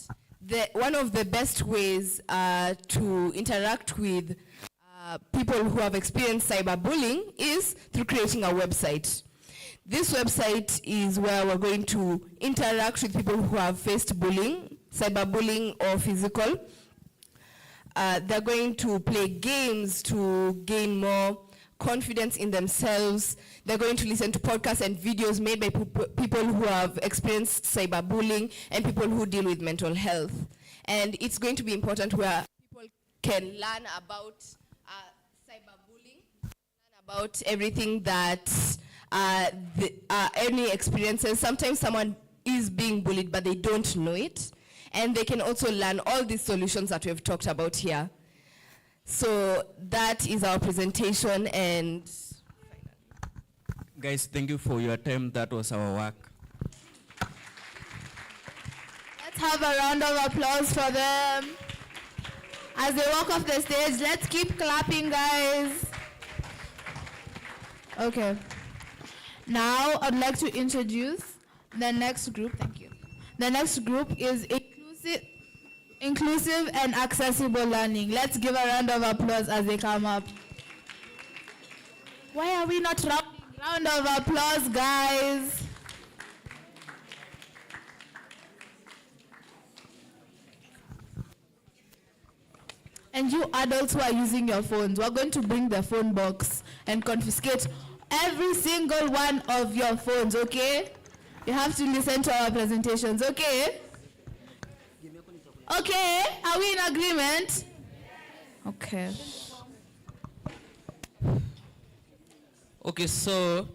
one of the best ways to interact with people who have experienced cyberbullying is through creating a website. This website is where we're going to interact with people who have faced bullying, cyberbullying or physical. They're going to play games to gain more confidence in themselves. They're going to listen to podcasts and videos made by people who have experienced cyberbullying and people who deal with mental health. And it's going to be important where people can learn about cyberbullying, learn about everything that any experiences. Sometimes someone is being bullied, but they don't know it. And they can also learn all these solutions that we've talked about here. So that is our presentation, and Guys, thank you for your time. That was our work. Let's have a round of applause for them. As they walk off the stage, let's keep clapping, guys. Okay. Now I'd like to introduce the next group. Thank you. The next group is inclusive and accessible learning. Let's give a round of applause as they come up. Why are we not rounding? Round of applause, guys. And you adults who are using your phones, we're going to bring the phone box and confiscate every single one of your phones, okay? You have to listen to our presentations, okay? Okay, are we in agreement? Okay. Okay, so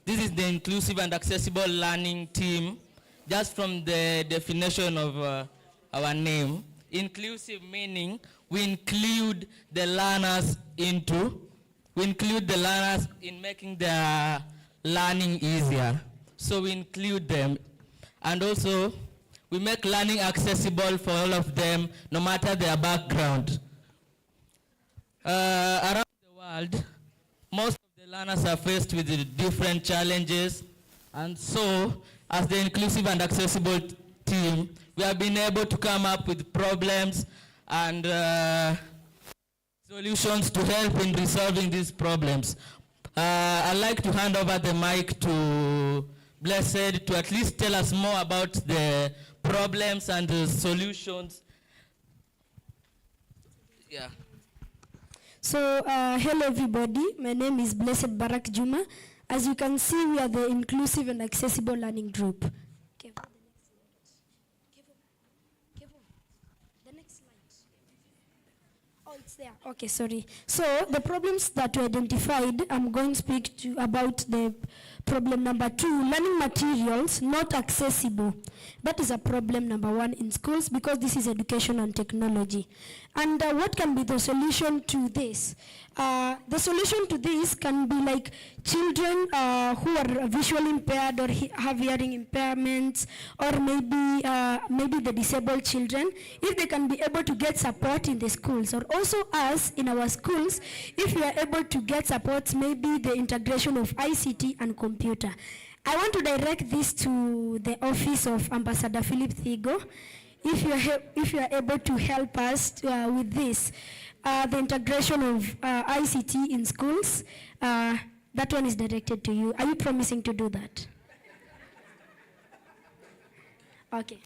this is the inclusive and accessible learning team. Just from the definition of our name, inclusive meaning we include the learners in making their learning easier. So we include them, and also we make learning accessible for all of them, no matter their background. Around the world, most of the learners are faced with different challenges, and so, as the inclusive and accessible team, we have been able to come up with problems and solutions to help in resolving these problems. I'd like to hand over the mic to Blessed to at least tell us more about the problems and the solutions. Yeah. So, hello everybody. My name is Blessed Barak Juma. As you can see, we are the Inclusive and Accessible Learning Group. Oh, it's there. Okay, sorry. So the problems that we identified, I'm going to speak about the problem number 2, learning materials not accessible. That is a problem number 1 in schools because this is education and technology. And what can be the solution to this? The solution to this can be like children who are visually impaired or have hearing impairments, or maybe the disabled children, if they can be able to get support in the schools, or also us in our schools, if we are able to get support, maybe the integration of ICT and computer. I want to direct this to the office of Ambassador Philip Thigo. If you are able to help us with this, the integration of ICT in schools, that one is directed to you. Are you promising to do that? Okay.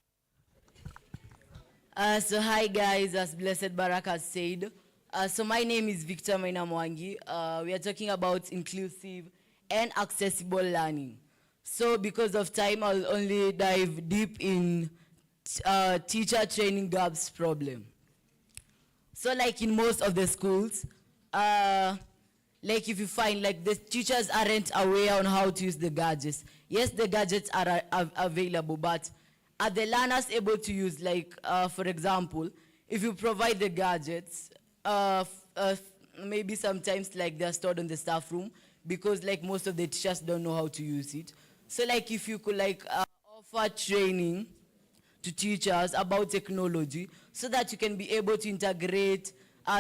So hi guys, as Blessed Barak has said. So my name is Victor Maina Mwangi. We are talking about inclusive and accessible learning. So because of time, I'll only dive deep in teacher training gaps problem. So like in most of the schools, like if you find like the teachers aren't aware on how to use the gadgets. Yes, the gadgets are available, but are the learners able to use, like for example, if you provide the gadgets, maybe sometimes like they're stored in the staff room because like most of the teachers don't know how to use it. So like if you could like offer training to teachers about technology so that you can be able to integrate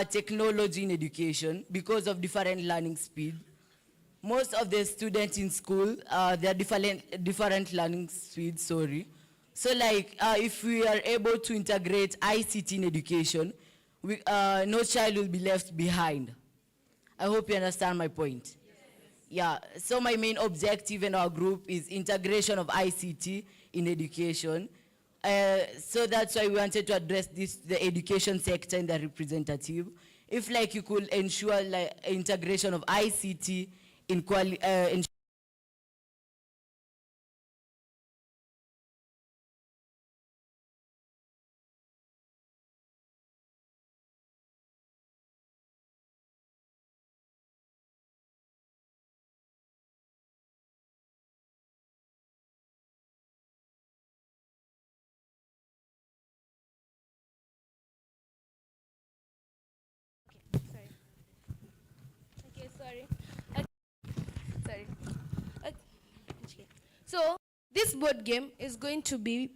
technology in education because of different learning speed. Most of the students in school, they are different learning speeds, sorry. So like if we are able to integrate ICT in education, no child will be left behind. I hope you understand my point. Yeah, so my main objective in our group is integration of ICT in education. So that's why we wanted to address this, the education sector in the representative. If like you could ensure like integration of ICT in Okay, sorry. Sorry. Okay. So this board game is going to be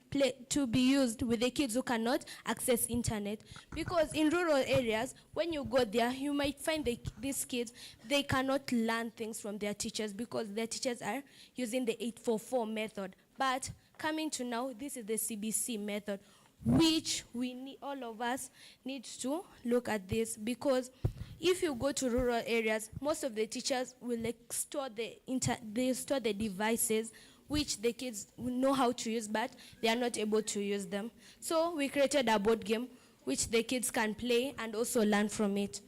used with the kids who cannot access internet, because in rural areas, when you go there, you might find these kids, they cannot learn things from their teachers because their teachers are using the 844 method. But coming to now, this is the CBC method, which we need, all of us need to look at this, because if you go to rural areas, most of the teachers will like store the devices which the kids know how to use, but they are not able to use them. So we created a board game which the kids can play and also learn from it.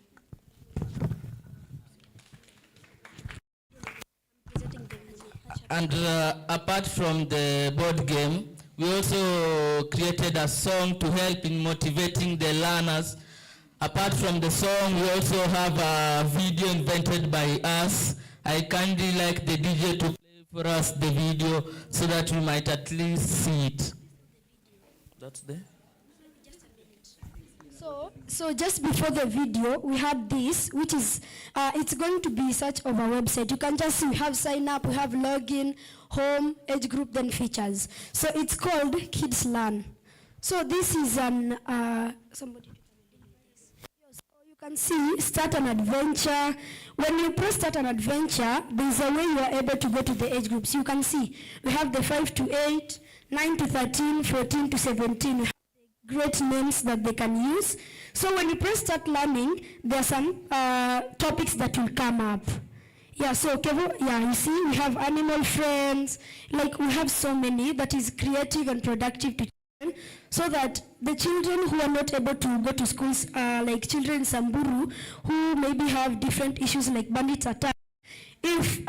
And apart from the board game, we also created a song to help in motivating the learners. Apart from the song, we also have a video invented by us. I kindly like the DJ to play for us the video so that we might at least see it. That's there. So just before the video, we had this, which is, it's going to be such of a website. You can just see we have sign up, we have login, home, age group, then features. So it's called Kids Learn. So this is an, somebody. You can see start an adventure. When you press start an adventure, there's a way you are able to go to the age groups. You can see we have the 5 to 8, 9 to 13, 14 to 17. We have great names that they can use. So when you press start learning, there are some topics that will come up. Yeah, so you see we have animal friends, like we have so many that is creative and productive to children, so that the children who are not able to go to schools, like children in Samburu, who maybe have different issues like bandits attack, if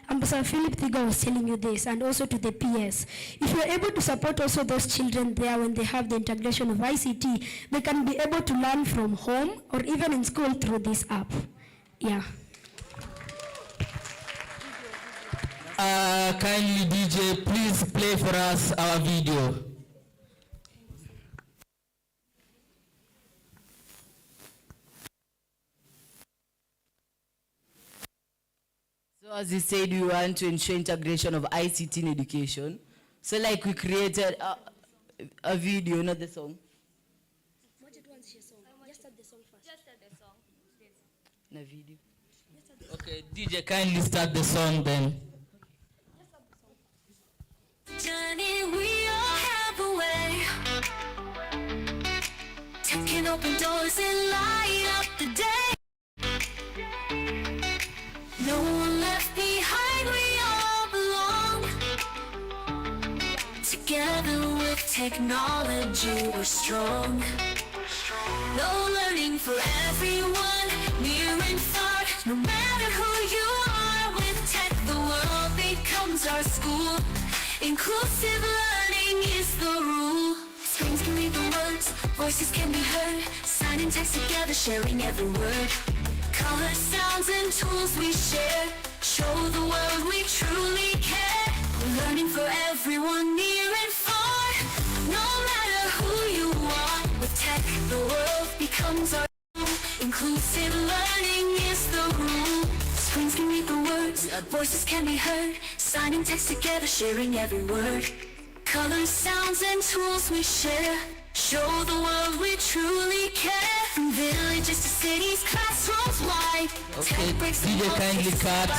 Ambassador Philip Thiga was telling you this, and also to the PS, if you're able to support also those children there when they have the integration of ICT, they can be able to learn from home or even in school through this app. Yeah. Kindly DJ, please play for us our video. So as you said, we want to ensure integration of ICT in education. So like we created a video, not the song. No video. Okay, DJ, kindly start the song then. Journey, we all have a way, taking open doors and light up the day. No one left behind, we all belong. Together with technology, we're strong. No learning for everyone, near and far. No matter who you are, with tech the world becomes our school. Inclusive learning is the rule. Screens can read the words, voices can be heard. Sign and text together, sharing every word. Colors, sounds, and tools we share. Show the world we truly care. We're learning for everyone, near and far. No matter who you are, with tech, the world becomes our home. Inclusive learning is the rule. Screens can read the words, voices can be heard. Signing text together, sharing every word. Colors, sounds, and tools we share. Show the world we truly care. From villages to cities, classrooms wide. Okay, DJ kindly cut.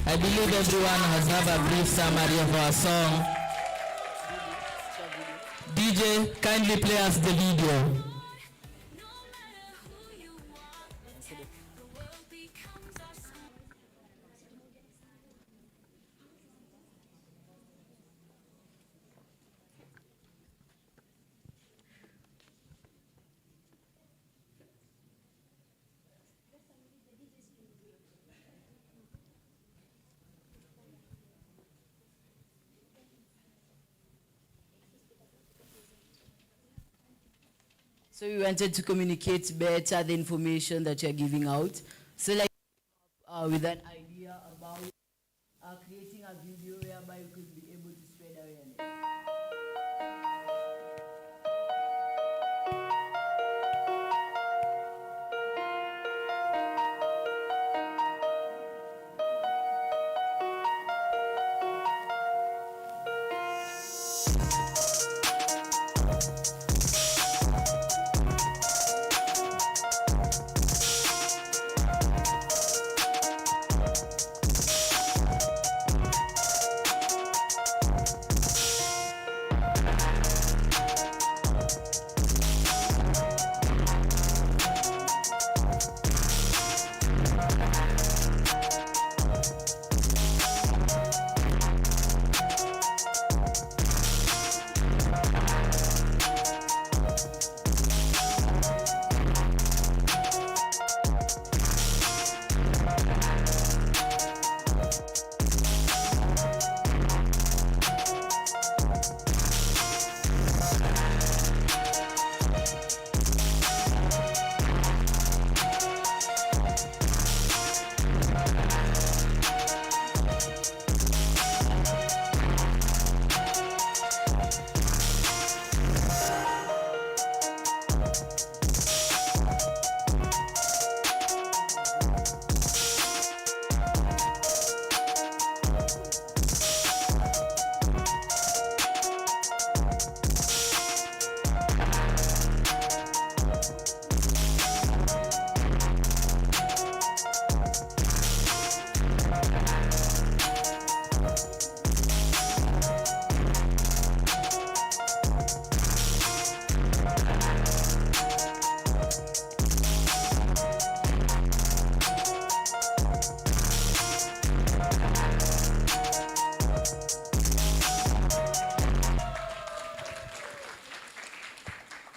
I believe everyone has had a brief summary of our song. DJ, kindly play us the video. So we wanted to communicate better the information that you're giving out. So like with an idea about creating a video whereby we could be able to spread awareness.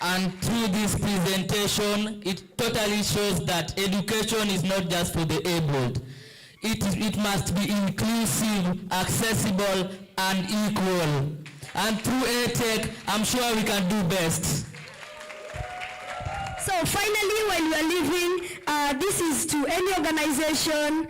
And through this presentation, it totally shows that education is not just for the abled. It must be inclusive, accessible, and equal. And through Edtech, I'm sure we can do best. So finally, while we are leaving, this is to any organization,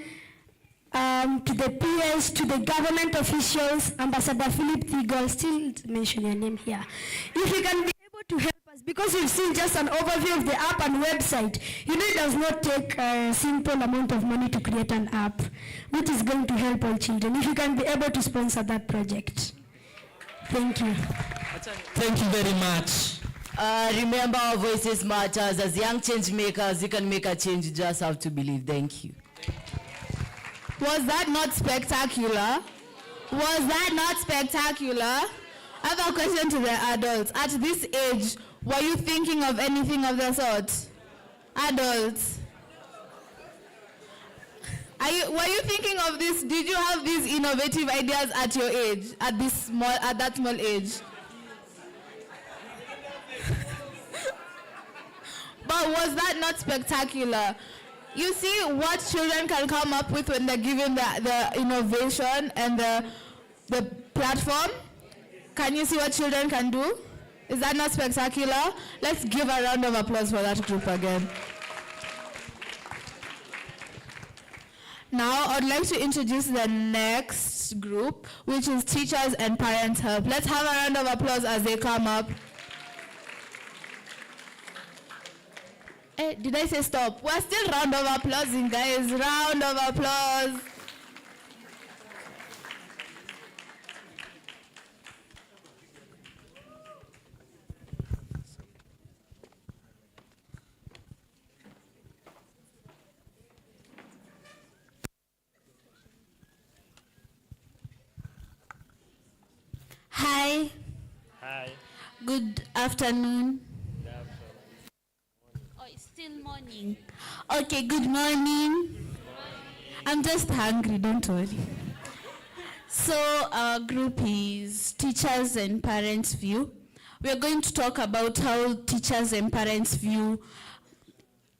to the PS, to the government officials, Ambassador Philip Thigo, I'll still mention your name here. If you can be able to help us, because you've seen just an overview of the app and website, you know it does not take a simple amount of money to create an app, which is going to help all children. If you can be able to sponsor that project. Thank you. Thank you very much. Remember, our voices matters. As young change makers, you can make a change. You just have to believe. Thank you. Was that not spectacular? Was that not spectacular? I have a question to the adults. At this age, were you thinking of anything of the sort? Adults. Were you thinking of this? Did you have these innovative ideas at your age, at that small age? But was that not spectacular? You see what children can come up with when they're given the innovation and the platform? Can you see what children can do? Is that not spectacular? Let's give a round of applause for that group again. Now, I'd like to introduce the next group, which is Teachers and Parents Help. Let's have a round of applause as they come up. Did I say stop? We're still round of applause, guys. Round of applause. Hi. Hi. Good afternoon. Oh, it's still morning. Okay, good morning. I'm just hungry, don't worry. So our group is Teachers and Parents View. We are going to talk about how teachers and parents view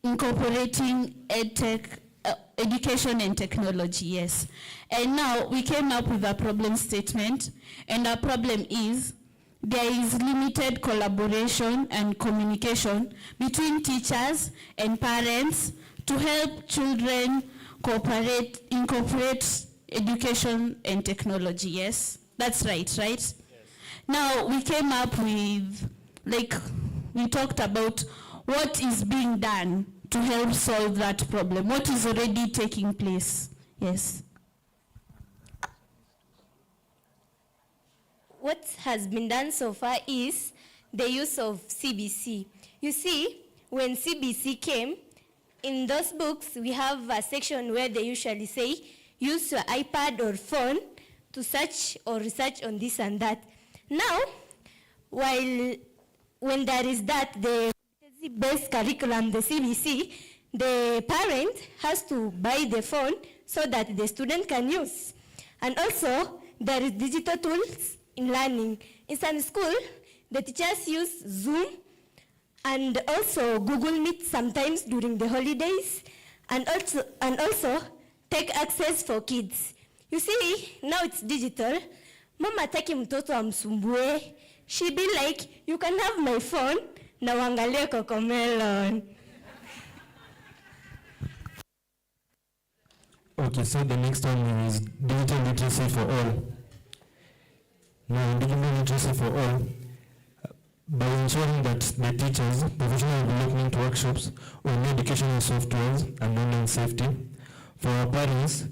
incorporating EdTech, education and technology, yes. And now we came up with a problem statement, and our problem is there is limited collaboration and communication between teachers and parents to help children incorporate education and technology, yes? That's right, right? Yes. Now we came up with, we talked about what is being done to help solve that problem, what is already taking place, yes. What has been done so far is the use of CBC. You see, when CBC came, in those books, we have a section where they usually say, use your iPad or phone to search or research on this and that. Now, when there is that, the base curriculum, the CBC, the parent has to buy the phone so that the student can use. And also, there is digital tools in learning. In some school, the teachers use Zoom and also Google Meet sometimes during the holidays, and also Tech Access for kids. You see, now it's digital. Mama taki mtoto amsumbue. She be like, you can have my phone, na uangalie Cocomelon. Okay, so the next one is digital literacy for all. Now, digital literacy for all, by ensuring that the teachers, professional development workshops on educational softwares and online safety. For our parents,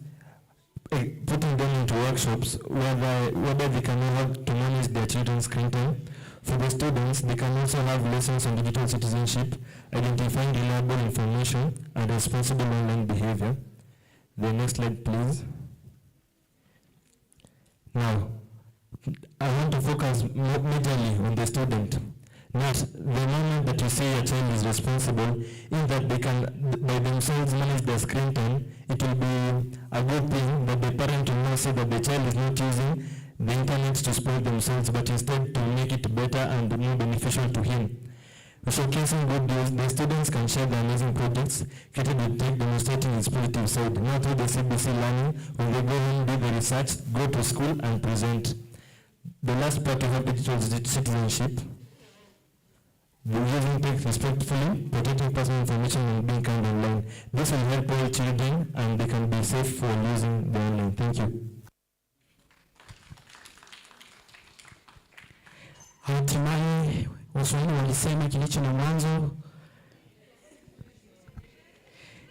putting them into workshops whereby they can know how to manage their children's screen time. For the students, they can also have lessons on digital citizenship, identifying reliable information and responsible online behavior. The next slide, please. Now, I want to focus majorly on the student. Not the moment that you say your child is responsible, in that they can by themselves manage their screen time, it will be a good thing that the parent will not say that the child is not using the internet to spoil themselves, but instead to make it better and more beneficial to him. Showcasing good news, the students can share their amazing projects created with tech, demonstrating its positive side. Not through the CBC learning, when they go home, do the research, go to school and present. The last part, we have digital citizenship. Using tech respectfully, protecting personal information and being kind online. This will help all children and they can be safe for using the online. Thank you. Hatimaye Waswahili walisema kilicho na mwanzo.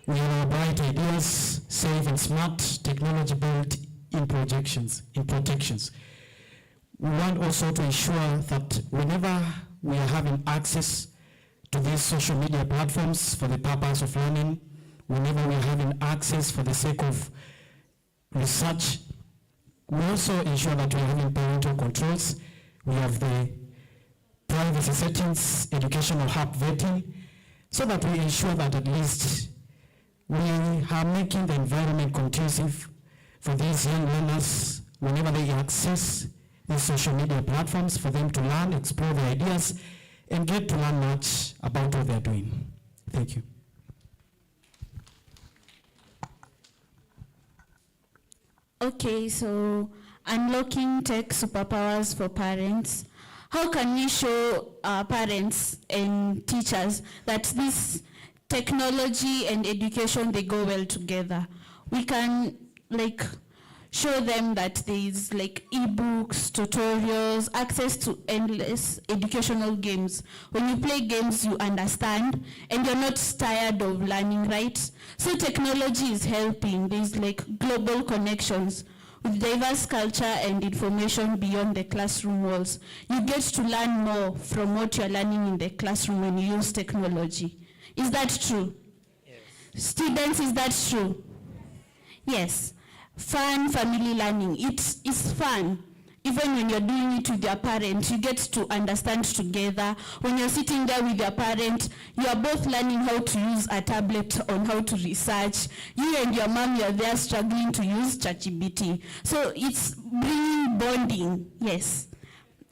We have bright ideas, safe and smart technology built in protections. We want also to ensure that whenever we are having access to these social media platforms for the purpose of learning, whenever we are having access for the sake of research, we also ensure that we are having parental controls. We have the privacy settings, educational app vetting, so that we ensure that at least we are making the environment conducive for these young learners whenever they access these social media platforms, for them to learn, explore their ideas, and get to learn much about what they're doing. Thank you. Okay, so unlocking tech superpowers for parents. How can we show parents and teachers that this technology and education, they go well together? We can show them that there is like ebooks, tutorials, access to endless educational games. When you play games, you understand and you're not tired of learning, right? So technology is helping. There's like global connections with diverse culture and information beyond the classroom walls. You get to learn more from what you're learning in the classroom when you use technology. Is that true? Yes. Students, is that true? Yes. Fun family learning. It's fun. Even when you're doing it with your parents, you get to understand together. When you're sitting there with your parent, you are both learning how to use a tablet on how to research. You and your mom, you're there struggling to use ChatGPT. So it's bringing bonding, yes.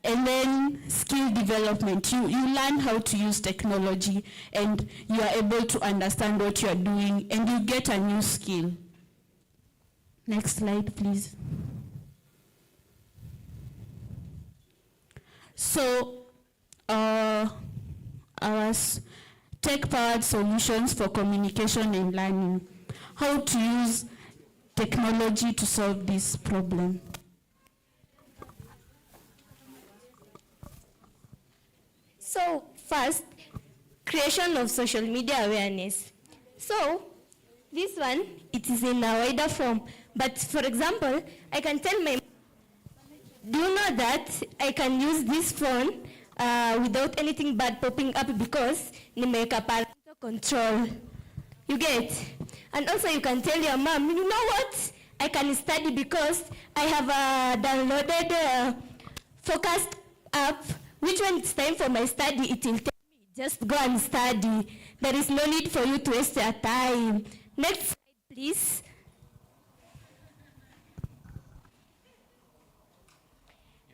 And then skill development. You learn how to use technology and you are able to understand what you're doing and you get a new skill. Next slide, please. So, our tech-powered solutions for communication and learning. How to use technology to solve this problem. So, first, creation of social media awareness. So, this one, it is in a wider form. But for example, I can tell my, do you know that I can use this phone without anything bad popping up because nimeweka parental control. You get? And also you can tell your mom, you know what? I can study because I have downloaded focused app, which when it's time for my study, it will tell me, just go and study. There is no need for you to waste your time. Next slide, please.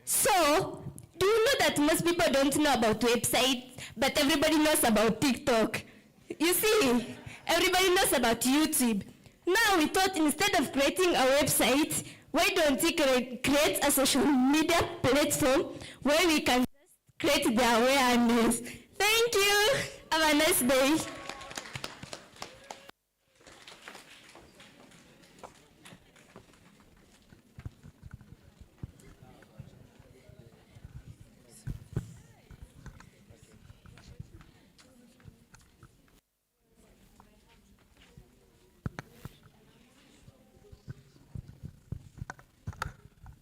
So, do you know that most people don't know about websites, but everybody knows about TikTok? You see, everybody knows about YouTube. Now we thought instead of creating a website, why don't we create a social media platform where we can just create the awareness? Thank you. Have a nice day.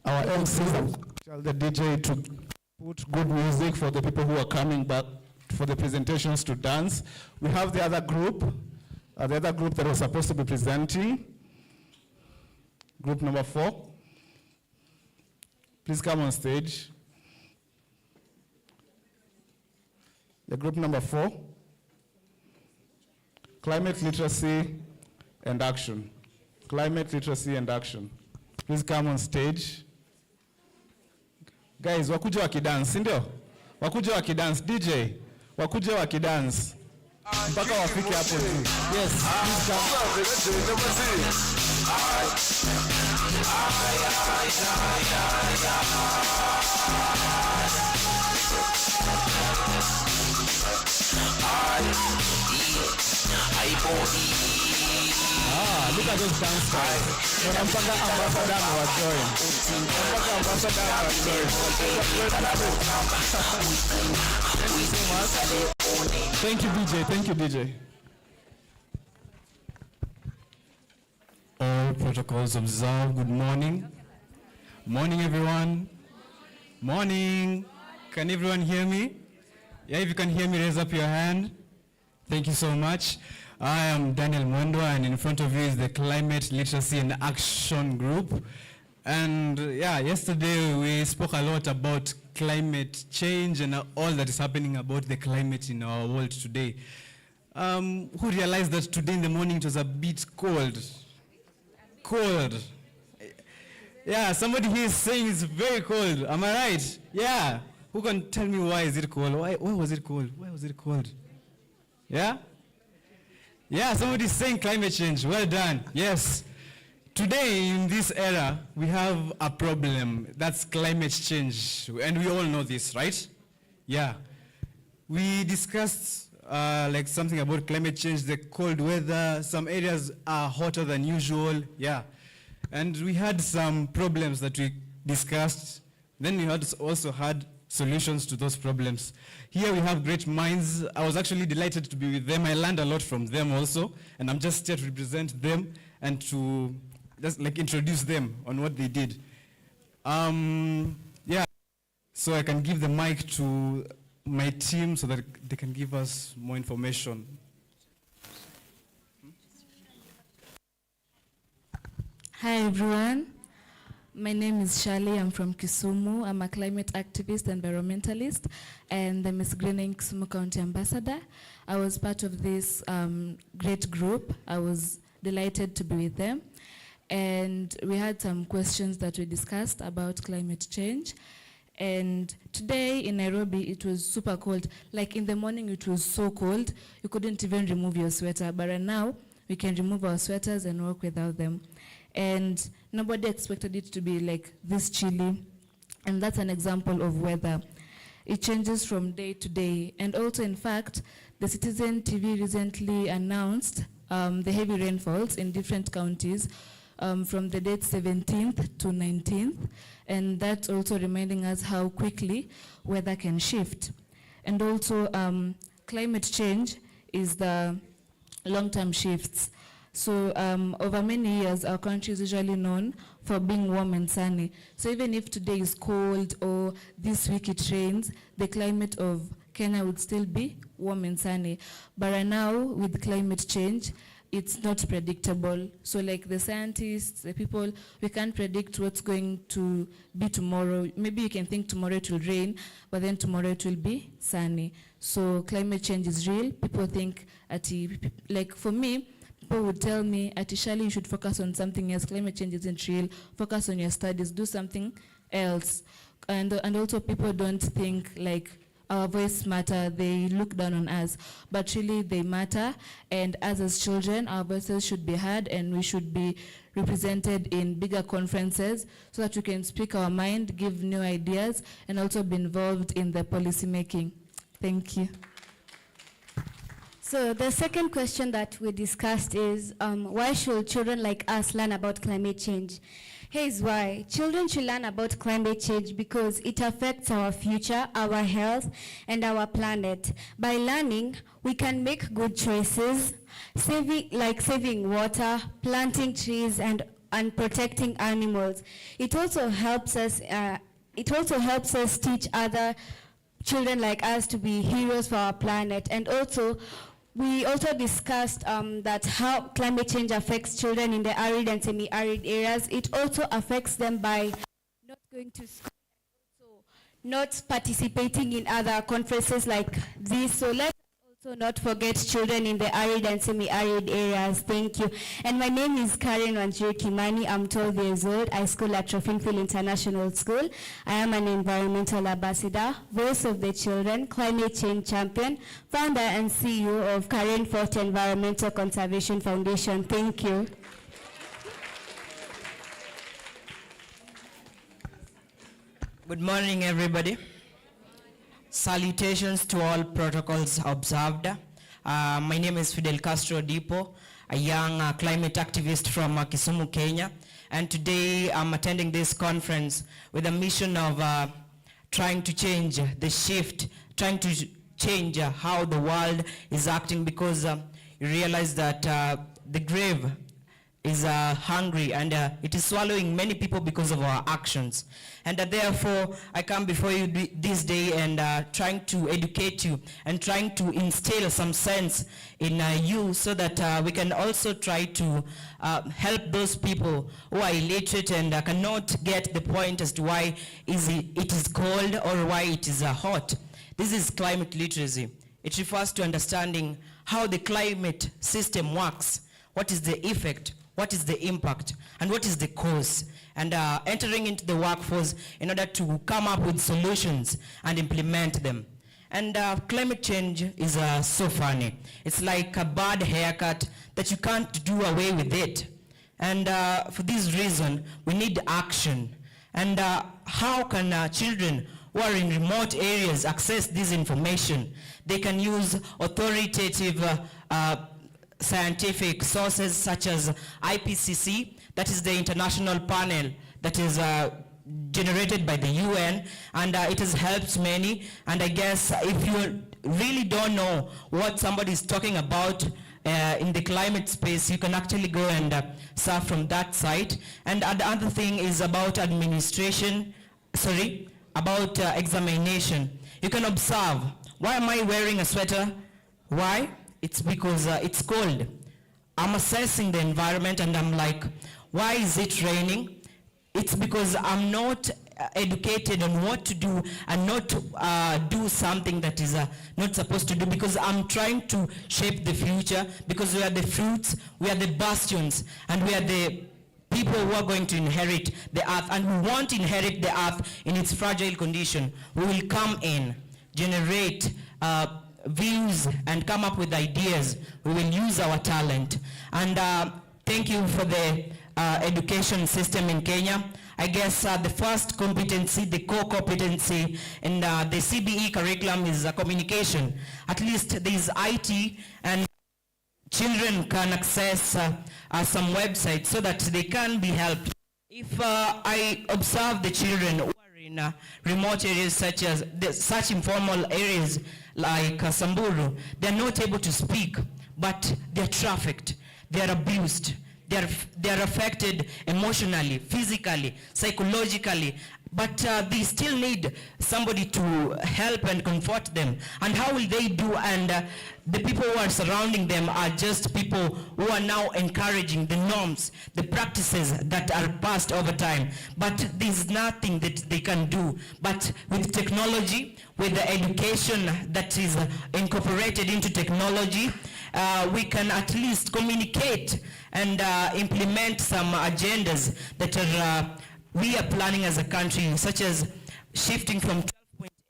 Our MCs tell the DJ to put good music for the people who are coming back for the presentations to dance. We have the other group that was supposed to be presenting. Group number 4. Please come on stage. The group number 4. Climate literacy and action. Climate literacy and action. Please come on stage. Guys, wakuja wakidance, ndio? Wakuja wakidance, DJ. Wakuja wakidance. Mpaka wafike hapo juu. Yes, please look at those dance guys. Mpaka ambassador wa join. Mpaka ambassador wa join. Thank you, DJ. Thank you, DJ. All protocols observed. Good morning. Morning, everyone. Morning. Can everyone hear me? Yeah, if you can hear me, raise up your hand. Thank you so much. I am Daniel Mwendo, and in front of you is the Climate Literacy and Action Group. And yeah, yesterday we spoke a lot about climate change and all that is happening about the climate in our world today. Who realized that today in the morning it was a bit cold? Cold. Yeah, somebody here is saying it's very cold. Am I right? Yeah. Who can tell me why is it cold? Why was it cold? Why was it cold? Yeah? Yeah, somebody's saying climate change. Well done. Yes. Today, in this era, we have a problem. That's climate change. And we all know this, right? Yeah. We discussed like something about climate change, the cold weather. Some areas are hotter than usual. Yeah. And we had some problems that we discussed. Then we also had solutions to those problems. Here we have great minds. I was actually delighted to be with them. I learned a lot from them also, and I'm just here to represent them and to just like introduce them on what they did. Yeah, so I can give the mic to my team so that they can give us more information. Hi everyone, my name is Shali. I'm from Kisumu. I'm a climate activist, environmentalist, and the Miss Greening Kisumu County Ambassador. I was part of this great group. I was delighted to be with them. And we had some questions that we discussed about climate change. And today in Nairobi, it was super cold. Like in the morning, it was so cold, you couldn't even remove your sweater. But right now, we can remove our sweaters and walk without them. And nobody expected it to be like this chilly. And that's an example of weather. It changes from day to day. And also, in fact, the Citizen TV recently announced the heavy rainfalls in different counties from the date 17th to 19th. And that's also reminding us how quickly weather can shift. And also, climate change is the long-term shifts. So over many years, our country is usually known for being warm and sunny. So even if today is cold or this week it rains, the climate of Kenya would still be warm and sunny. But right now, with climate change, it's not predictable. So like the scientists, the people, we can't predict what's going to be tomorrow. Maybe you can think tomorrow it will rain, but then tomorrow it will be sunny. So climate change is real. People think, like for me, people would tell me, Shali, you should focus on something else. Climate change isn't real. Focus on your studies. Do something else. And also people don't think like our voice matter. They look down on us. But really they matter. And as children, our voices should be heard and we should be represented in bigger conferences so that we can speak our mind, give new ideas, and also be involved in the policy making. Thank you. So the second question that we discussed is, why should children like us learn about climate change? Here's why. Children should learn about climate change because it affects our future, our health, and our planet. By learning, we can make good choices, saving water, planting trees, and protecting animals. It also helps us teach other children like us to be heroes for our planet. And also, we also discussed that how climate change affects children in the arid and semi-arid areas. It also affects them by not going to school and also not participating in other conferences like this. So let's also not forget children in the arid and semi-arid areas. Thank you. And my name is Karen Wanjiru Kimani. I'm 12 years old. I school at Trofinfield International School. I am an environmental ambassador, voice of the children, climate change champion, founder and CEO of Karen Fort Environmental Conservation Foundation. Thank you. Good morning, everybody. Salutations to all protocols observed. My name is Fidel Castro Dipo, a young climate activist from Kisumu, Kenya. And today I'm attending this conference with a mission of trying to change the shift, trying to change how the world is acting, because you realize that the grave is hungry and it is swallowing many people because of our actions. And therefore, I come before you this day and trying to educate you and trying to instill some sense in you so that we can also try to help those people who are illiterate and cannot get the point as to why it is cold or why it is hot. This is climate literacy. It refers to understanding how the climate system works, what is the effect, what is the impact, and what is the cause, and entering into the workforce in order to come up with solutions and implement them. And climate change is so funny. It's like a bad haircut that you can't do away with it. And for this reason, we need action. And how can children who are in remote areas access this information? They can use authoritative scientific sources such as IPCC, That is the international panel that is generated by the UN, and it has helped many. And I guess if you really don't know what somebody is talking about in the climate space, you can actually go and surf from that site. And the other thing is about examination. You can observe, why am I wearing a sweater? Why? It's because it's cold. I'm assessing the environment and I'm like, why is it raining? It's because I'm not educated on what to do and not to do something that is not supposed to do, because I'm trying to shape the future, because we are the fruits, we are the bastions, and we are the people who are going to inherit the earth, and we won't inherit the earth in its fragile condition. We will come in, generate views and come up with ideas. We will use our talent. And thank you for the education system in Kenya. I guess the first competency, the core competency in the CBE curriculum is communication. At least there is IT, and children can access some websites so that they can be helped. If I observe the children who are in remote areas such informal areas like Samburu, they're not able to speak, but they're trafficked, they're abused, they're affected emotionally, physically, psychologically, but they still need somebody to help and comfort them. And how will they do? And the people who are surrounding them are just people who are now encouraging the norms, the practices that are passed over time. But there's nothing that they can do. But with technology, with the education that is incorporated into technology, we can at least communicate and implement some agendas that we are planning as a country, such as shifting from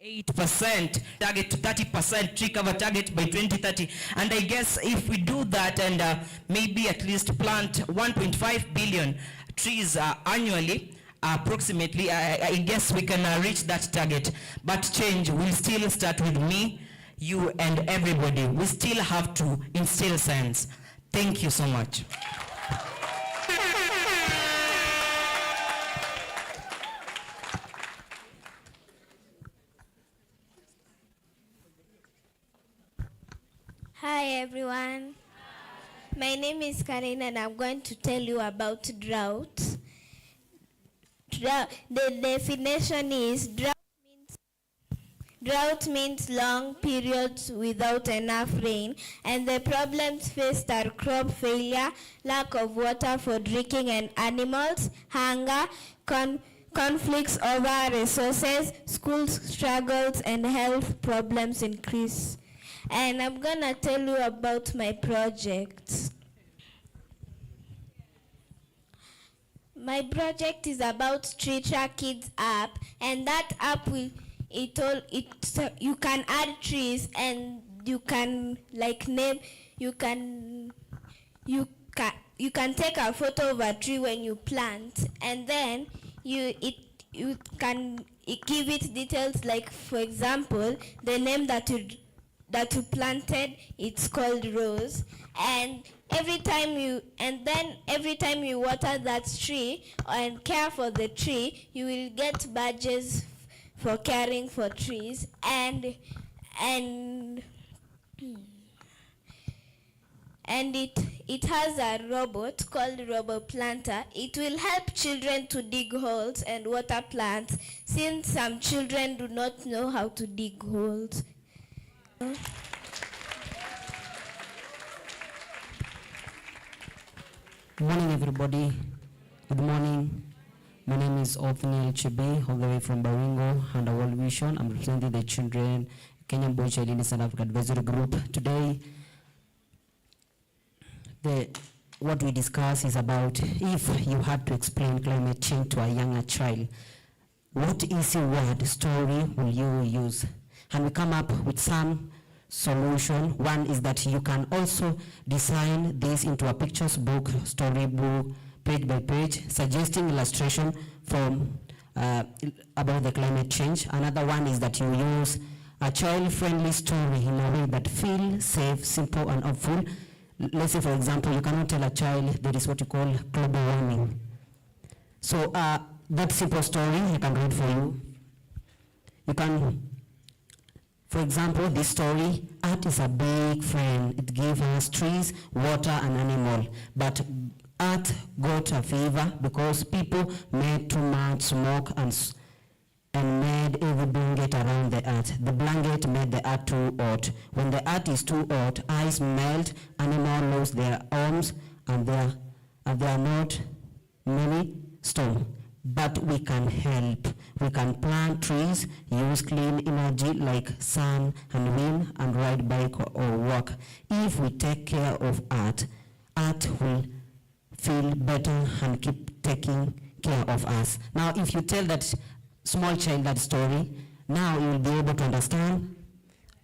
12.8% target to 30% tree cover target by 2030. And I guess if we do that and maybe at least plant 1.5 billion trees annually, approximately, I guess we can reach that target. But change will still start with me, you, and everybody. We still have to instill science. Thank you so much. Hi everyone. My name is Karen and I'm going to tell you about drought. The definition is drought means long periods without enough rain, and the problems faced are crop failure, lack of water for drinking and animals, hunger, conflicts over resources, school struggles, and health problems increase. And I'm gonna tell you about my project. My project is about Tree Track Kids app, and that app will you can add trees and you can take a photo of a tree when you plant, and then you can give it details, like for example the name that you planted, it's called Rose, and every time you water that tree and care for the tree, you will get badges for caring for trees, and it has a robot called Robot Planter. It will help children to dig holes and water plants, since some children do not know how to dig holes. Good morning, everybody. Good morning. My name is Othniel Chibi, all the way from Baringo, under World Vision. I'm representing the children, Kenyan Boy Child in South Africa Advisory Group. Today, what we discuss is about if you had to explain climate change to a younger child, what easy word story will you use? And we come up with some solution. One is that you can also design this into a pictures book, storybook, page by page, suggesting illustration from about the climate change. Another one is that you use a child-friendly story in a way that feels safe, simple, and hopeful. let's say, for example, you cannot tell a child there is what you call global warming. So that simple story, I can read for you. You can, for example, this story, Earth is a big friend. It gives us trees, water, and animal. But Earth got a fever because people made too much smoke and made every blanket around the Earth. The blanket made the Earth too hot. When the Earth is too hot, ice melt, animals lose their arms, and there are not many storms. But we can help. We can plant trees, use clean energy like sun and wind, and ride bike or walk. If we take care of Earth, Earth will feel better and keep taking care of us. Now, if you tell that small child that story, now you will be able to understand.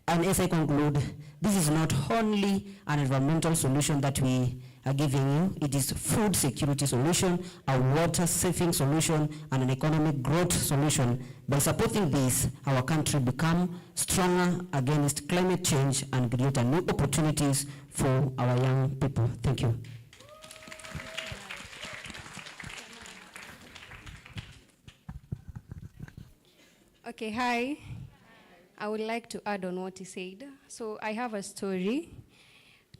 And as I conclude, this is not only an environmental solution that we are giving you, it is food security solution, a water saving solution, and an economic growth solution. By supporting this, our country become stronger against climate change and create new opportunities for our young people. Thank you. Okay, hi. I would like to add on what he said. So I have a story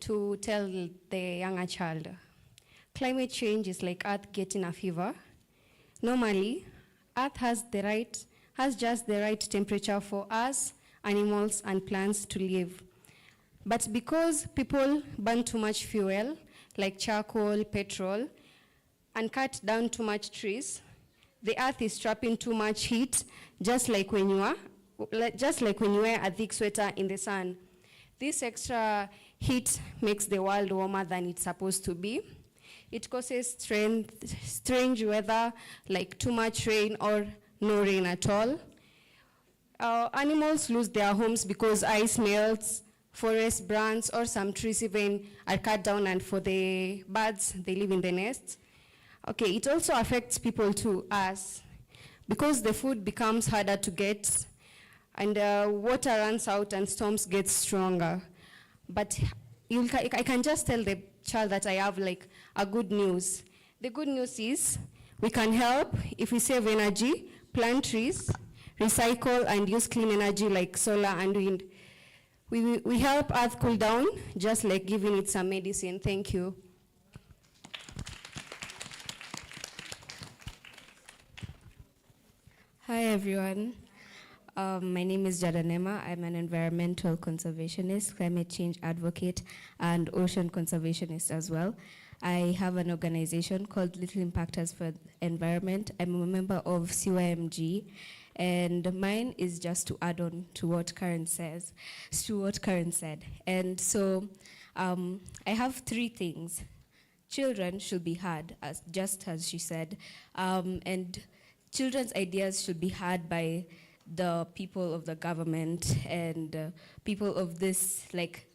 to tell the younger child. Climate change is like Earth getting a fever. Normally, Earth has just the right temperature for us, animals, and plants to live. But because people burn too much fuel, like charcoal, petrol, and cut down too much trees, the Earth is trapping too much heat, just like when you wear a thick sweater in the sun. This extra heat makes the world warmer than it's supposed to be. It causes strange weather, like too much rain or no rain at all. Animals lose their homes because ice melts, forest burns, or some trees even are cut down, and for the birds, they live in the nests. Okay, it also affects people too, us, because the food becomes harder to get, and water runs out and storms get stronger. But I can just tell the child that I have like a good news. The good news is we can help if we save energy, plant trees, recycle, and use clean energy like solar and wind. We help Earth cool down, just like giving it some medicine. Thank you. Hi everyone. My name is Jadanema. I'm an environmental conservationist, climate change advocate, and ocean conservationist as well. I have an organization called Little Impactors for Environment. I'm a member of CYMG, and mine is just to add on to what Karen said. And so I have three things. Children should be heard, just as she said, and children's ideas should be heard by the people of the government and people of this, like,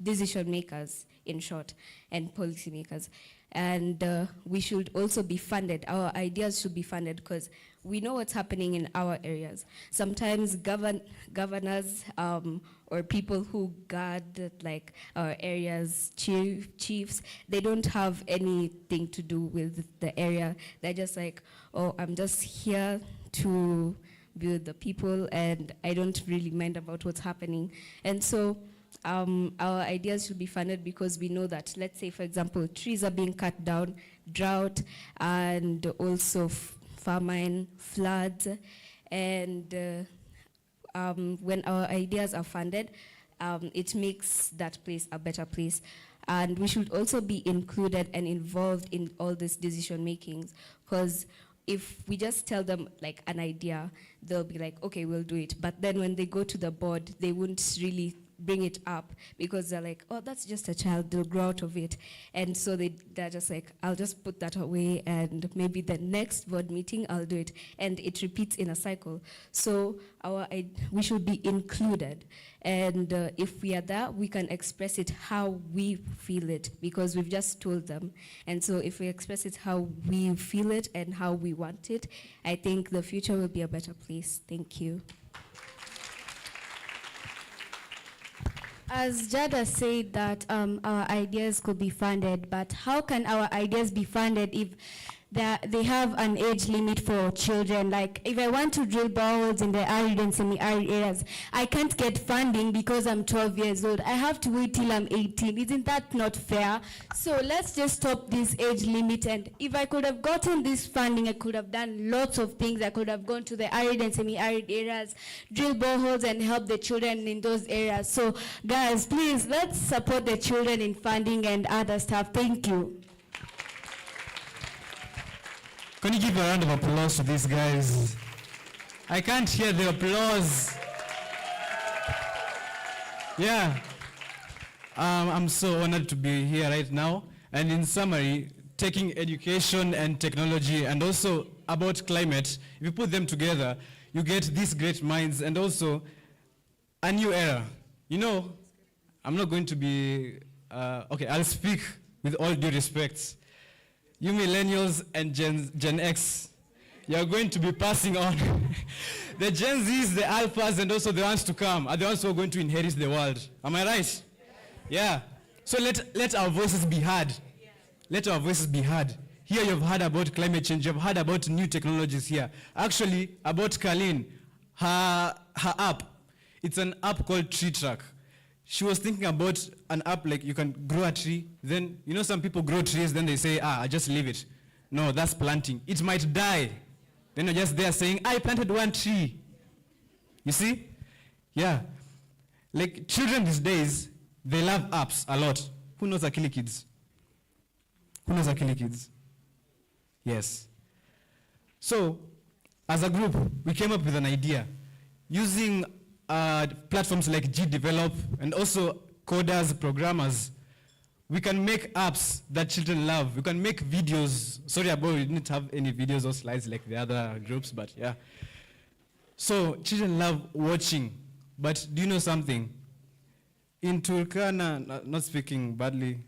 decision makers, in short, and policy makers. And we should also be funded. Our ideas should be funded because we know what's happening in our areas. Sometimes governors or people who guard like our areas, chiefs, they don't have anything to do with the area. They're just like, oh, I'm just here to be with the people and I don't really mind about what's happening. And so our ideas should be funded because we know that, let's say, for example, trees are being cut down, drought, and also famine, floods, and when our ideas are funded, it makes that place a better place. And we should also be included and involved in all this decision makings, because if we just tell them like an idea, they'll be like, okay, we'll do it. But then when they go to the board, they won't really bring it up because they're like, oh, that's just a child, they'll grow out of it. And so they're just like, I'll just put that away and maybe the next board meeting I'll do it. And it repeats in a cycle. So we should be included. And if we are there, we can express it how we feel it because we've just told them. And so if we express it how we feel it and how we want it, I think the future will be a better place. Thank you. As Jada said that our ideas could be funded, but how can our ideas be funded if they have an age limit for children? Like if I want to drill boreholes in the arid and semi-arid areas, I can't get funding because I'm 12 years old. I have to wait till I'm 18. Isn't that not fair? So let's just stop this age limit. And if I could have gotten this funding, I could have done lots of things. I could have gone to the arid and semi-arid areas, drill boreholes and help the children in those areas. So guys, please, let's support the children in funding and other stuff. Thank you. Can you give a round of applause to these guys? I can't hear the applause. Yeah. I'm so honored to be here right now. And in summary, taking education and technology and also about climate, if you put them together, you get these great minds and also a new era. You know, I'm not going to be, okay, I'll speak with all due respect. You millennials and Gen X, you're going to be passing on. The Gen Zs, the alphas, and also the ones to come are the ones who are going to inherit the world. Am I right? Yeah. So let our voices be heard. Let our voices be heard. Here you've heard about climate change, you've heard about new technologies here. Actually, about Kalin, her app. It's an app called Tree Track. She was thinking about an app like you can grow a tree, then, you know, some people grow trees, then they say, I just leave it. No, that's planting. It might die. Then you're just there saying, I planted one tree. You see? Yeah. Like children these days, they love apps a lot. Who knows Akili Kids? Who knows Akili Kids? Yes. So, as a group, we came up with an idea. Using platforms like GDevelop and also coders, programmers, we can make apps that children love. We can make videos. Sorry about we didn't have any videos or slides like the other groups, but yeah. So children love watching. But do you know something? In Turkana, not speaking badly,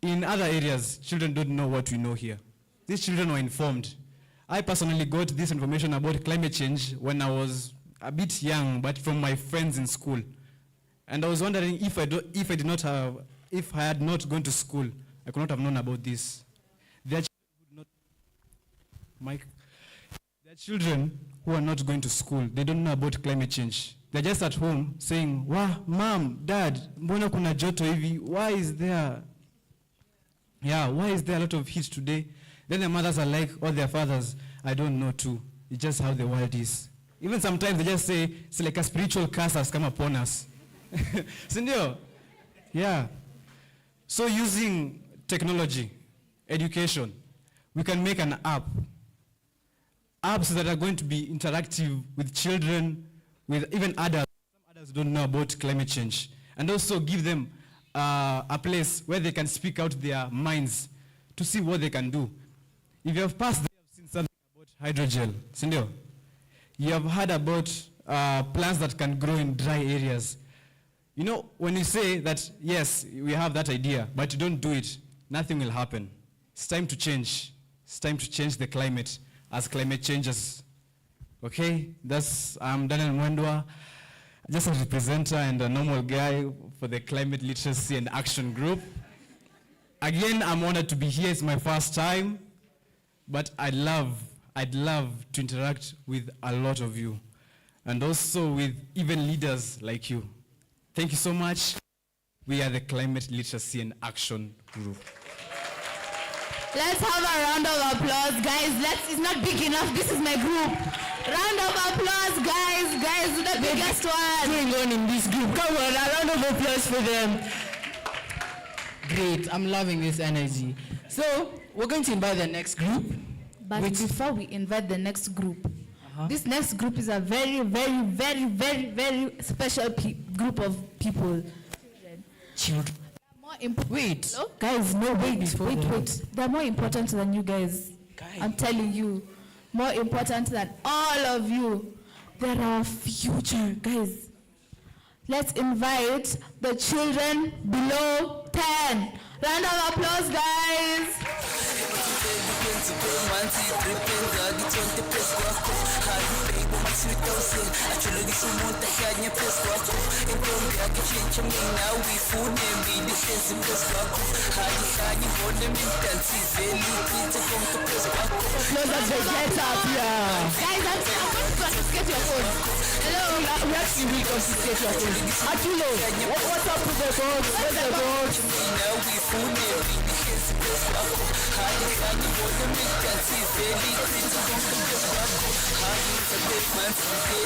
in other areas, children don't know what we know here. These children were informed. I personally got this information about climate change when I was a bit young, but from my friends in school. And I was wondering if I had not gone to school, I could not have known about this. There are children who are not going to school. They don't know about climate change. They're just at home saying, "Wow, mom, dad, mbona kuna joto hivi? Why is there a lot of heat today?" Then their mothers are like, or their fathers, "I don't know too. It's just how the world is." Even sometimes they just say, it's like a spiritual curse has come upon us. Sindio? Yeah. So using technology, education, we can make an app. Apps that are going to be interactive with children, with even adults. Some adults don't know about climate change. And also give them a place where they can speak out their minds to see what they can do. If you have passed, you have seen something about hydrogel. Sindio? You have heard about plants that can grow in dry areas. You know, when you say that, yes, we have that idea, but you don't do it, nothing will happen. It's time to change. It's time to change the climate as climate changes. Okay? I'm Daniel Mwendwa, just a representative and a normal guy for the Climate Literacy and Action Group. Again, I'm honored to be here. It's my first time, but I'd love to interact with a lot of you, and also with even leaders like you. Thank you so much. We are the Climate Literacy and Action Group. Let's have a round of applause, guys. It's not big enough. This is my group. Round of applause, guys. Guys, the biggest one. Going on in this group. Come on, a round of applause for them. Great. I'm loving this energy. So, we're going to invite the next group. But before we invite the next group, this next group is a very, very, very, very, very special group of people. Children. Wait. No? Guys, no, wait. They're more important than you guys. I'm telling you. More important than all of you. They're our future, guys. Let's invite the children below 10. Round of applause, guys. sweetose achologisha umuntu ashanye pesi kwakho intombi yakitshintsha mina uyifune mbidisesi pesi kwakho hanyihanye ngone mintansi veli upite konke pesi kwakho Close up the get up here. Guys, that's I want to confiscate your phone. Hello. We have to confiscate your phone. Atulo, what's up with the box? Where's the box? Now we phone mbidisesi pesi kwakho hanyihanye ngone mintansi veli upite konke pesi kwakho hanyihanye big man today.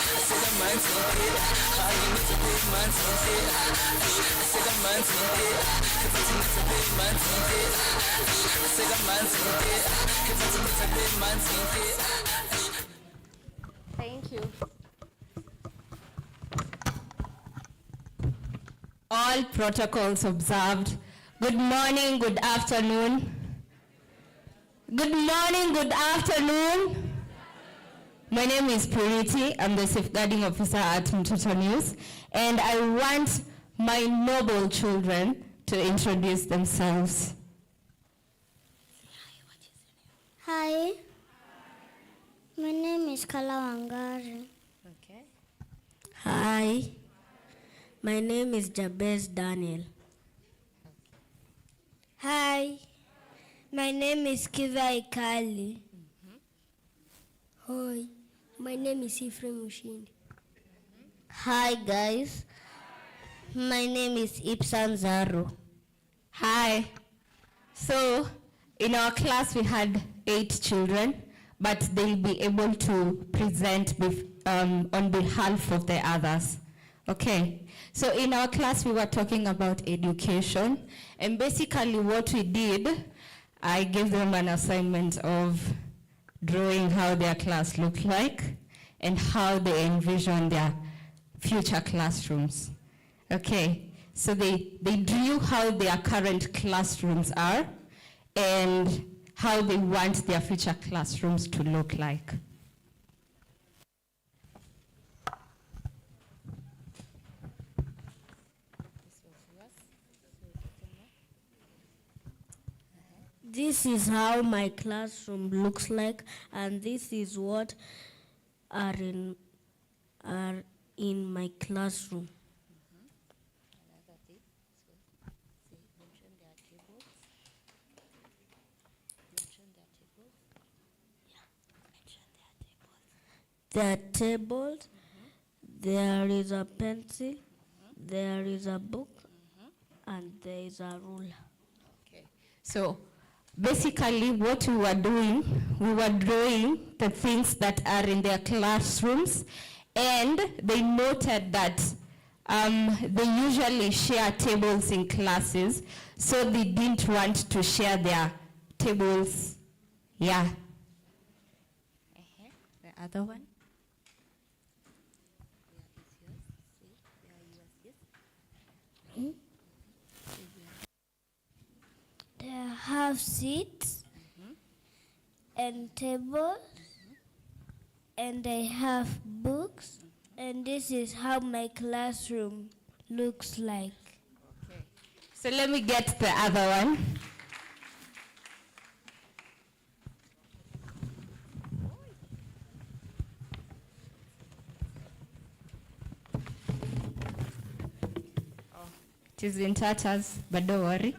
I said I'm man today. Hanyihanye big man today. I said I'm man today. If I think it's a big man today. I said I'm man today. If I think it's a big man today. Thank you. All protocols observed. Good morning, good afternoon. Good morning, good afternoon. My name is Purity. I'm the safeguarding officer at Mtoto News, and I want my noble children to introduce themselves. Hi, my name is Kala Wangari. Okay. Hi, my name is Jabez Daniel. Hi, my name is Kiva Ikali. Hi, my name is Ephraim Mushindi. Hi guys, my name is Ipsan Zaro. Hi. So, in our class we had 8 children, but they'll be able to present on behalf of the others. Okay. So in our class we were talking about education, and basically what we did, I gave them an assignment of drawing how their class looked like and how they envision their future classrooms. Okay, so they drew how their current classrooms are and how they want their future classrooms to look like. This is how my classroom looks like, and this is what are in my classroom. There are tables, there is a pencil, there is a book, and there is a ruler. So basically what we were doing, we were drawing the things that are in their classrooms, and they noted that they usually share tables in classes, so they didn't want to share their tables. Yeah. The other one? They have seats and tables, and they have books, and this is how my classroom looks like. So let me get the other one. It is in tatters, but don't worry.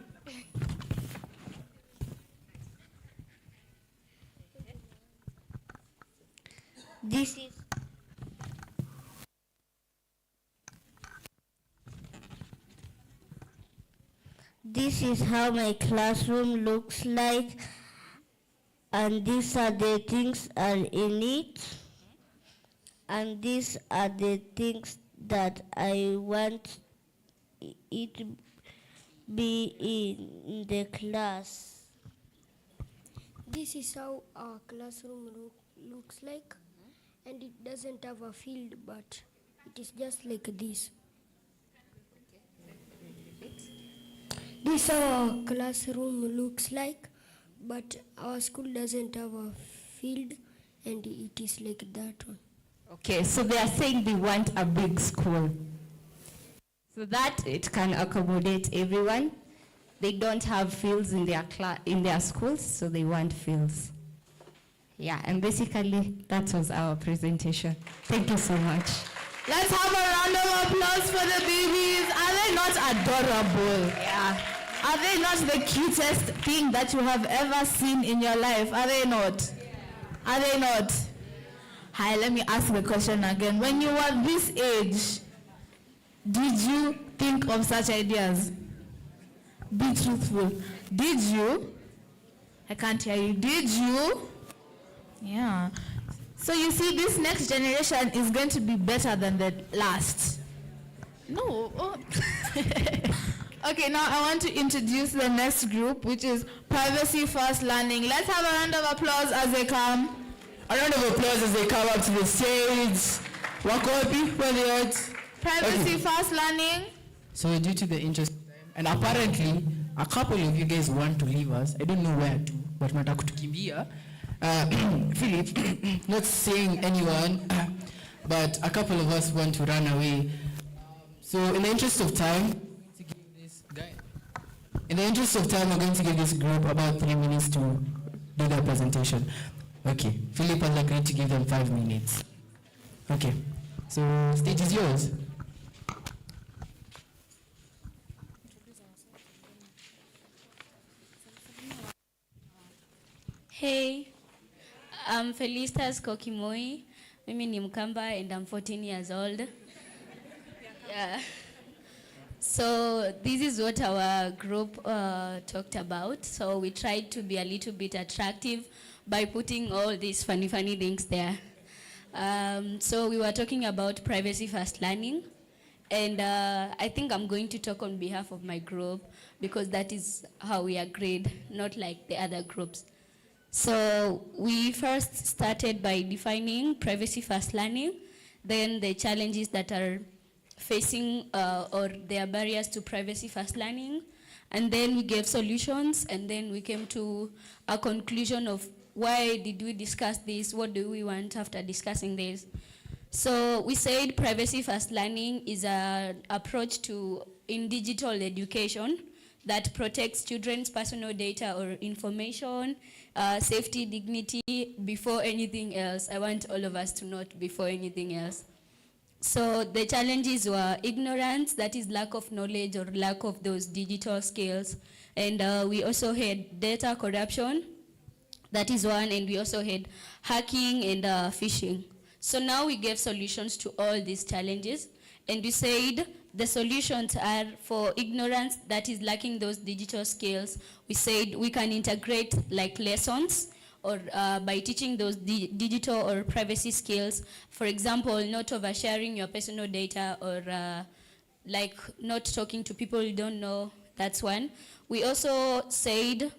This is how my classroom looks like, and these are the things are in it, and these are the things that I want it be in the class. This is how our classroom looks like, and it doesn't have a field, but it is just like this. This is how our classroom looks like, but our school doesn't have a field, and it is like that one. Okay, so they are saying they want a big school, so that it can accommodate everyone. They don't have fields in their schools, so they want fields. Yeah, and basically that was our presentation. Thank you so much. Let's have a round of applause for the babies. Are they not adorable? Yeah. Are they not the cutest thing that you have ever seen in your life? Are they not? Yeah. Are they not? Hi, let me ask the question again. When you were this age, did you think of such ideas? Be truthful. Did you? I can't hear you. Did you? Yeah. So you see, this next generation is going to be better than the last. No. Oh. Okay, now I want to introduce the next group, which is Privacy First Learning. Let's have a round of applause as they come. A round of applause as they come up to the stage. Wakopi, where they at? Privacy First Learning. So due to the interest of time, and apparently a couple of you guys want to leave us. I don't know where to, but nataka kutukimbia. Philip, not saying anyone, but a couple of us want to run away. So in the interest of time, we're going to give this group about 3 minutes to do their presentation. Okay, Philip has agreed to give them 5 minutes. Okay, so stage is yours. Hey, I'm Felicitas Kokimoi. Mimi ni Mkamba and I'm 14 years old. Yeah. So this is what our group talked about. So we tried to be a little bit attractive by putting all these funny things there. So we were talking about privacy first learning. And I think I'm going to talk on behalf of my group because that is how we agreed, not like the other groups. So we first started by defining privacy first learning, then the challenges that are facing or their barriers to privacy first learning, and then we gave solutions, and then we came to a conclusion of why did we discuss this, what do we want after discussing this. So we said privacy first learning is an approach in digital education that protects children's personal data or information, safety, dignity, before anything else. I want all of us to note before anything else. So the challenges were ignorance, that is lack of knowledge or lack of those digital skills. And we also had data corruption, that is one, and we also had hacking and phishing. So now we gave solutions to all these challenges, and we said the solutions are for ignorance, that is lacking those digital skills. We said we can integrate like lessons or by teaching those digital or privacy skills. For example, not oversharing your personal data or like not talking to people you don't know, that's one. We also said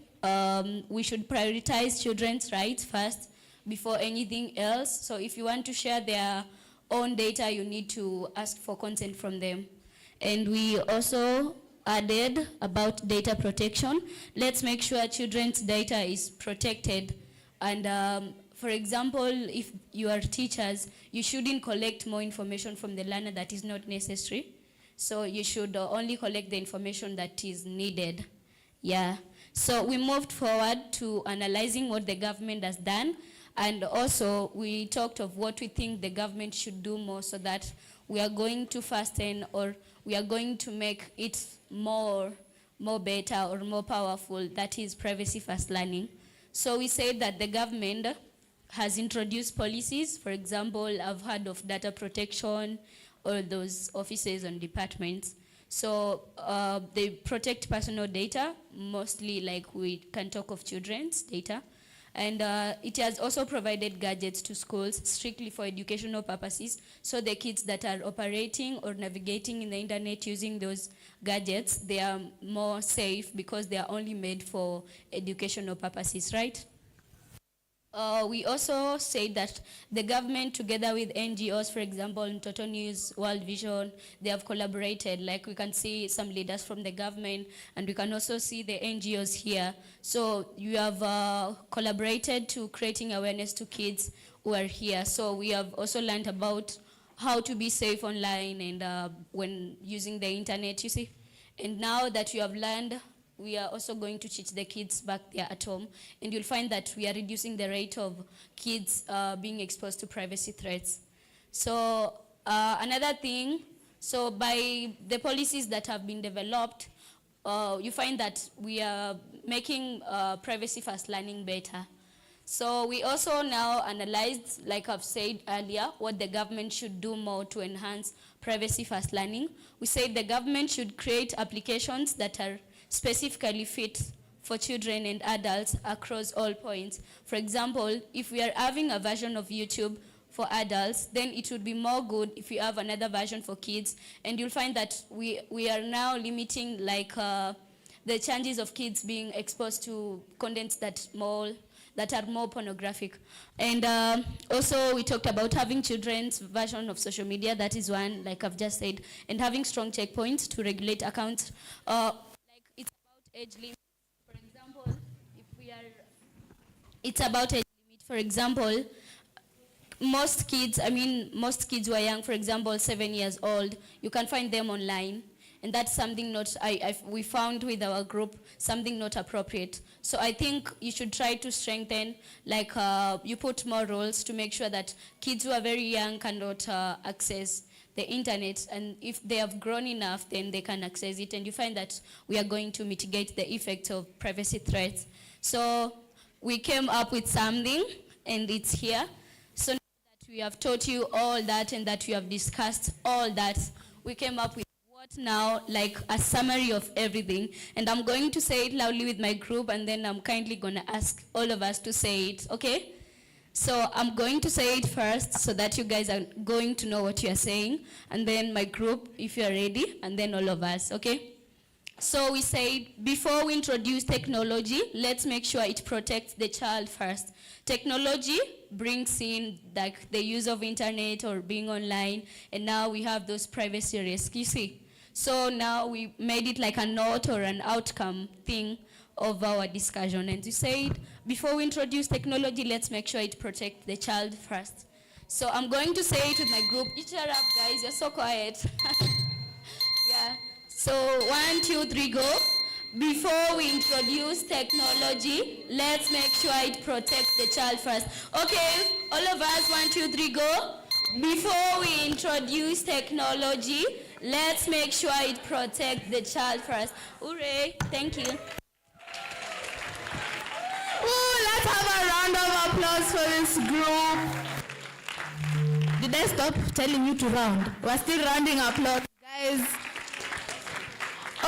we should prioritize children's rights first before anything else. So if you want to share their own data, you need to ask for consent from them. And we also added about data protection. Let's make sure children's data is protected. And for example, if you are teachers, you shouldn't collect more information from the learner that is not necessary. So you should only collect the information that is needed. Yeah. So we moved forward to analyzing what the government has done. And also we talked of what we think the government should do more so that we are going to fasten or we are going to make it more better or more powerful, that is privacy first learning. So we said that the government has introduced policies. For example, I've heard of data protection or those offices and departments. So they protect personal data, mostly like we can talk of children's data. And it has also provided gadgets to schools strictly for educational purposes. So the kids that are operating or navigating in the internet using those gadgets, they are more safe because they are only made for educational purposes, right? We also say that the government, together with NGOs, for example, in Total News, World Vision, they have collaborated. Like we can see some leaders from the government, and we can also see the NGOs here. So you have collaborated to creating awareness to kids who are here. So we have also learned about how to be safe online and when using the internet, you see. And now that you have learned we are also going to teach the kids back there at home, and you'll find that we are reducing the rate of kids being exposed to privacy threats. So another thing, so by the policies that have been developed, you find that we are making privacy-first learning better. So we also now analyzed, like I've said earlier, what the government should do more to enhance privacy-first learning. We said the government should create applications that are specifically fit for children and adults across all points. For example, if we are having a version of YouTube for adults, then it would be more good if we have another version for kids. And you'll find that we are now limiting like the chances of kids being exposed to contents that are more pornographic. And also we talked about having children's version of social media, that is one, like I've just said, and having strong checkpoints to regulate accounts. Like it's about age limit. For example, it's about age limit. For example, most kids who are young, for example, 7 years old, you can find them online. And that's something we found with our group, something not appropriate. So I think you should try to strengthen, like you put more rules to make sure that kids who are very young cannot access the internet, and if they have grown enough, then they can access it. And you find that we are going to mitigate the effects of privacy threats. So we came up with something, and it's here. So now that we have taught you all that and that we have discussed all that, we came up with now, like a summary of everything, and I'm going to say it loudly with my group, and then I'm kindly going to ask all of us to say it, okay? So I'm going to say it first so that you guys are going to know what you're saying, and then my group, if you're ready, and then all of us, okay? So we said, before we introduce technology, let's make sure it protects the child first. Technology brings in like the use of internet or being online, and now we have those privacy risks, you see? So now we made it like a note or an outcome thing of our discussion. And we said, before we introduce technology, let's make sure it protects the child first. So I'm going to say it with my group. You shut up, guys. You're so quiet. Yeah. So 1, 2, 3, go. Before we introduce technology, let's make sure it protects the child first. Okay, all of us, 1, 2, 3, go. Before we introduce technology, let's make sure it protects the child first. Hooray, thank you. Ooh, let's have a round of applause for this group. Did I stop telling you to round? We're still rounding applause, guys.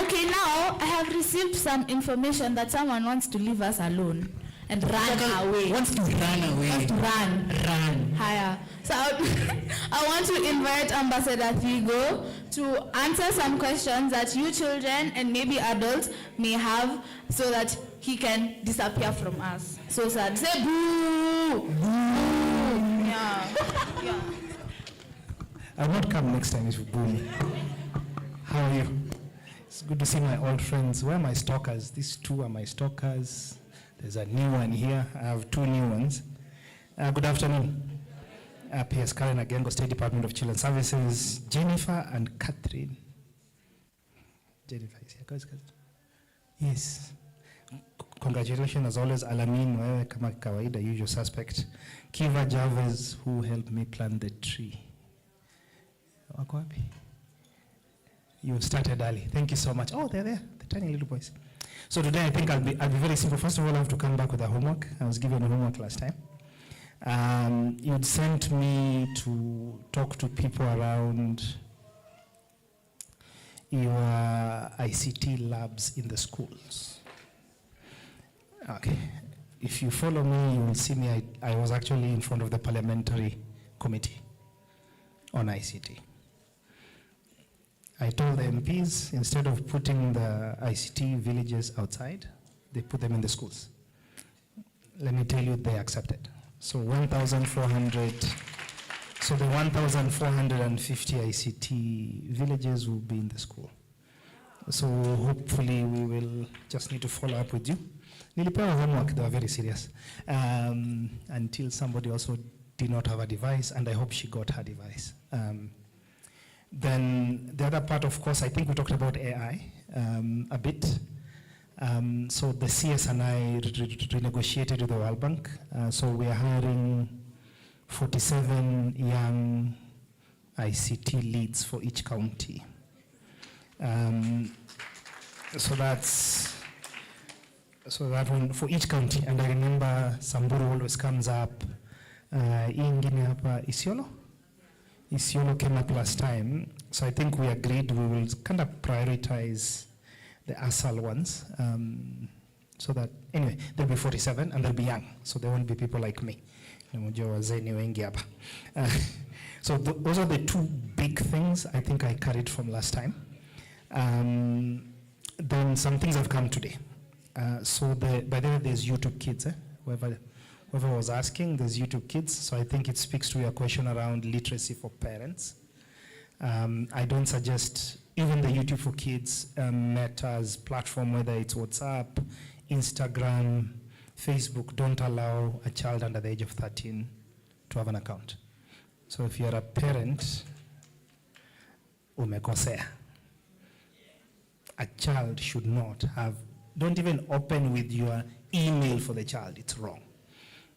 Okay, now I have received some information that someone wants to leave us alone and run away. Wants to run away. Wants to run. Run. Higher. So I want to invite Ambassador Figo to answer some questions that you children and maybe adults may have so that he can disappear from us. So sad. Say boo! Boo! Yeah. Yeah. I won't come next time if you boo me. How are you? It's good to see my old friends. Where are my stalkers? These two are my stalkers. There's a new one here. I have two new ones. Good afternoon. PS Karen Agengo, State Department of Children's Services. Jennifer and Catherine. Jennifer is here. Yes. Congratulations as always, Alamin, wewe kama kawaida, usual suspect. Kiva Javez, who helped me plant the tree. Wako wapi? You started early. Thank you so much. Oh, they're there, the tiny little boys. So today I think I'll be very simple. First of all, I have to come back with a homework. I was given a homework last time. You'd sent me to talk to people around your ICT labs in the schools. Okay. If you follow me, you will see me. I was actually in front of the parliamentary committee on ICT. I told the MPs, instead of putting the ICT villages outside, they put them in the schools. Let me tell you, they accepted. So 1,400, so the 1,450 ICT villages will be in the school. So hopefully we will just need to follow up with you. Nilipewa homework, they were very serious. Until somebody also did not have a device, and I hope she got her device. Then the other part, of course, I think we talked about AI a bit. So the CS and I renegotiated with the World Bank. So we are hiring 47 young ICT leads for each county. So that one for each county. And I remember Samburu always comes up. Ingine hapa Isiolo came up last time. So I think we agreed we will kind of prioritize the ASAL ones. So that, anyway, there'll be 47 and they'll be young. So there won't be people like me. So those are the two big things I think I carried from last time. Then some things have come today. So by the way, there's YouTube Kids. Whoever was asking, there's YouTube Kids. So I think it speaks to your question around literacy for parents. I don't suggest even the YouTube for Kids Meta's platform, whether it's WhatsApp, Instagram, Facebook, don't allow a child under the age of 13 to have an account. So if you're a parent, umekosea. A child should not have, don't even open with your email for the child, it's wrong.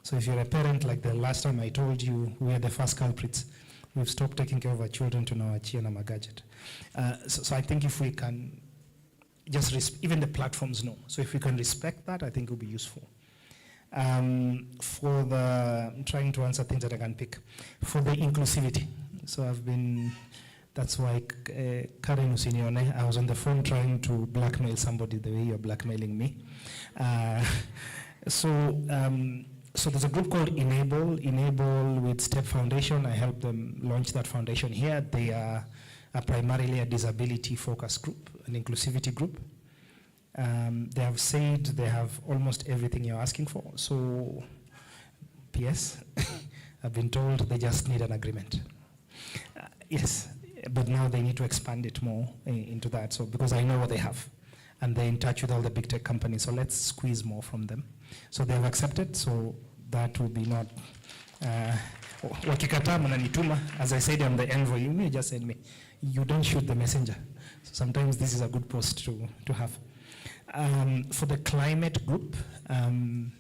So if you're a parent, like the last time I told you, we are the first culprits. We've stopped taking care of our children to now achia na gadget. So I think if we can just, even the platforms know. So if we can respect that, I think it will be useful. I'm trying to answer things that I can pick. For the inclusivity, so that's why Karen Usinione, I was on the phone trying to blackmail somebody the way you're blackmailing me. So there's a group called Enable with Step Foundation. I helped them launch that foundation here. They are primarily a disability focus group, an inclusivity group. They have said they have almost everything you're asking for. So, PS, I've been told they just need an agreement. Yes, but now they need to expand it more into that. So, because I know what they have, and they're in touch with all the big tech companies. So let's squeeze more from them. So they have accepted. So that will be not. Wakikataa mnanituma, as I said on the envoy, you may just send me. You don't shoot the messenger. So sometimes this is a good post to have. For the climate group, I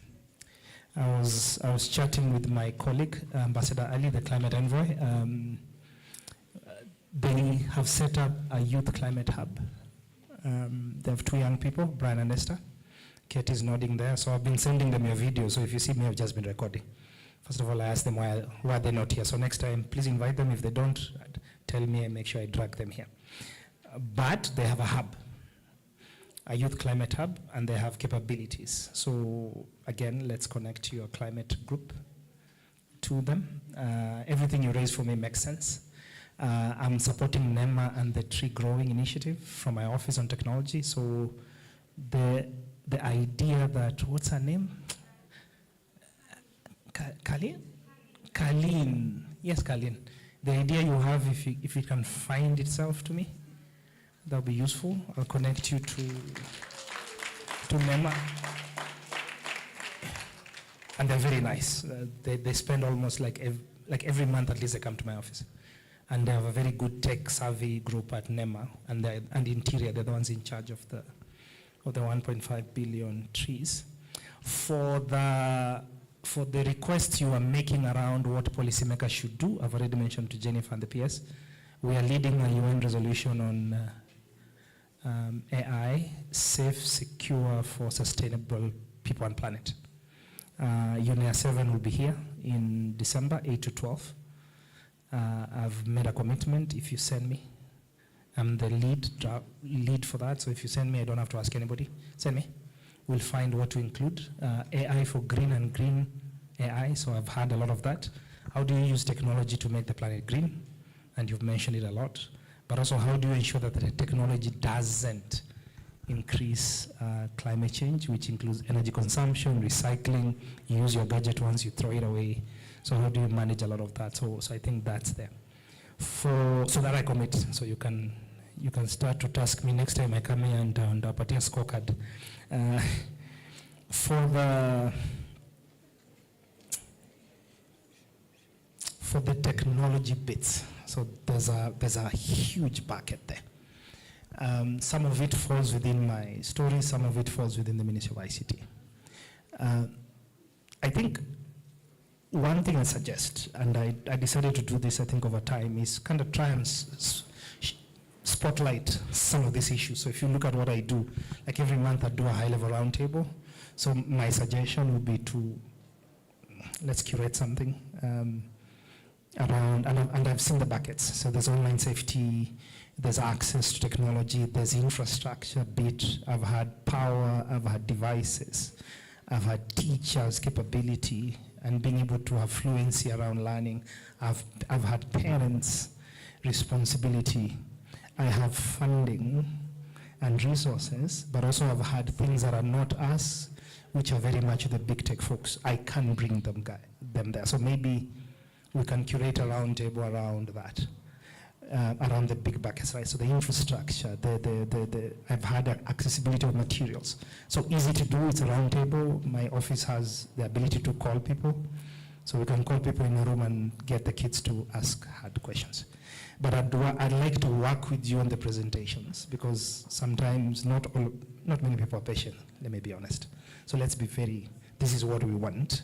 was chatting with my colleague, Ambassador Ali, the climate envoy. They have set up a youth climate hub. They have 2 young people, Brian and Esther. Kate is nodding there. So I've been sending them your video. So if you see me, I've just been recording. First of all, I asked them why are they not here. So next time, please invite them. If they don't, tell me and make sure I drag them here. But they have a hub, a youth climate hub, and they have capabilities. So again, let's connect your climate group to them. Everything you raise for me makes sense. I'm supporting NEMA and the tree growing initiative from my office on technology. So the idea that, what's her name? Kalin. Yes, Kalin. The idea you have, if it can find itself to me, that'll be useful. I'll connect you to NEMA. And they're very nice. They spend almost like every month at least they come to my office. And they have a very good tech savvy group at NEMA and Interior. They're the ones in charge of the 1.5 billion trees. For the requests you are making around what policymakers should do, I've already mentioned to Jennifer and the PS. We are leading a UN resolution on AI, safe, secure for sustainable people and planet. UNEA 7 will be here in December, 8 to 12. I've made a commitment. If you send me, I'm the lead for that. So if you send me, I don't have to ask anybody. Send me. We'll find what to include. AI for green and green AI. So I've had a lot of that. How do you use technology to make the planet green? And you've mentioned it a lot. But also, how do you ensure that the technology doesn't increase climate change, which includes energy consumption, recycling? You use your gadget once, you throw it away. So how do you manage a lot of that? So I think that's there. So that I commit. So you can start to task me next time I come here and I'll scorecard. For the technology bits, so there's a huge bucket there. Some of it falls within my story, some of it falls within the Ministry of ICT. I think one thing I suggest, and I decided to do this, I think, over time, is kind of try and spotlight some of these issues. So if you look at what I do, like every month I do a high-level roundtable. So my suggestion would be to, let's curate something around, and I've seen the buckets. So there's online safety, there's access to technology, there's infrastructure bit. I've had power, I've had devices, I've had teachers' capability and being able to have fluency around learning. I've had parents' responsibility. I have funding and resources, but also I've had things that are not us, which are very much the big tech folks. I can bring them there. So maybe we can curate a roundtable around that. Around the big buckets, right? So the infrastructure, I've had accessibility of materials. So easy to do, it's a roundtable. My office has the ability to call people. So we can call people in a room and get the kids to ask hard questions. But I'd like to work with you on the presentations because sometimes not many people are patient, let me be honest. So let's be this is what we want.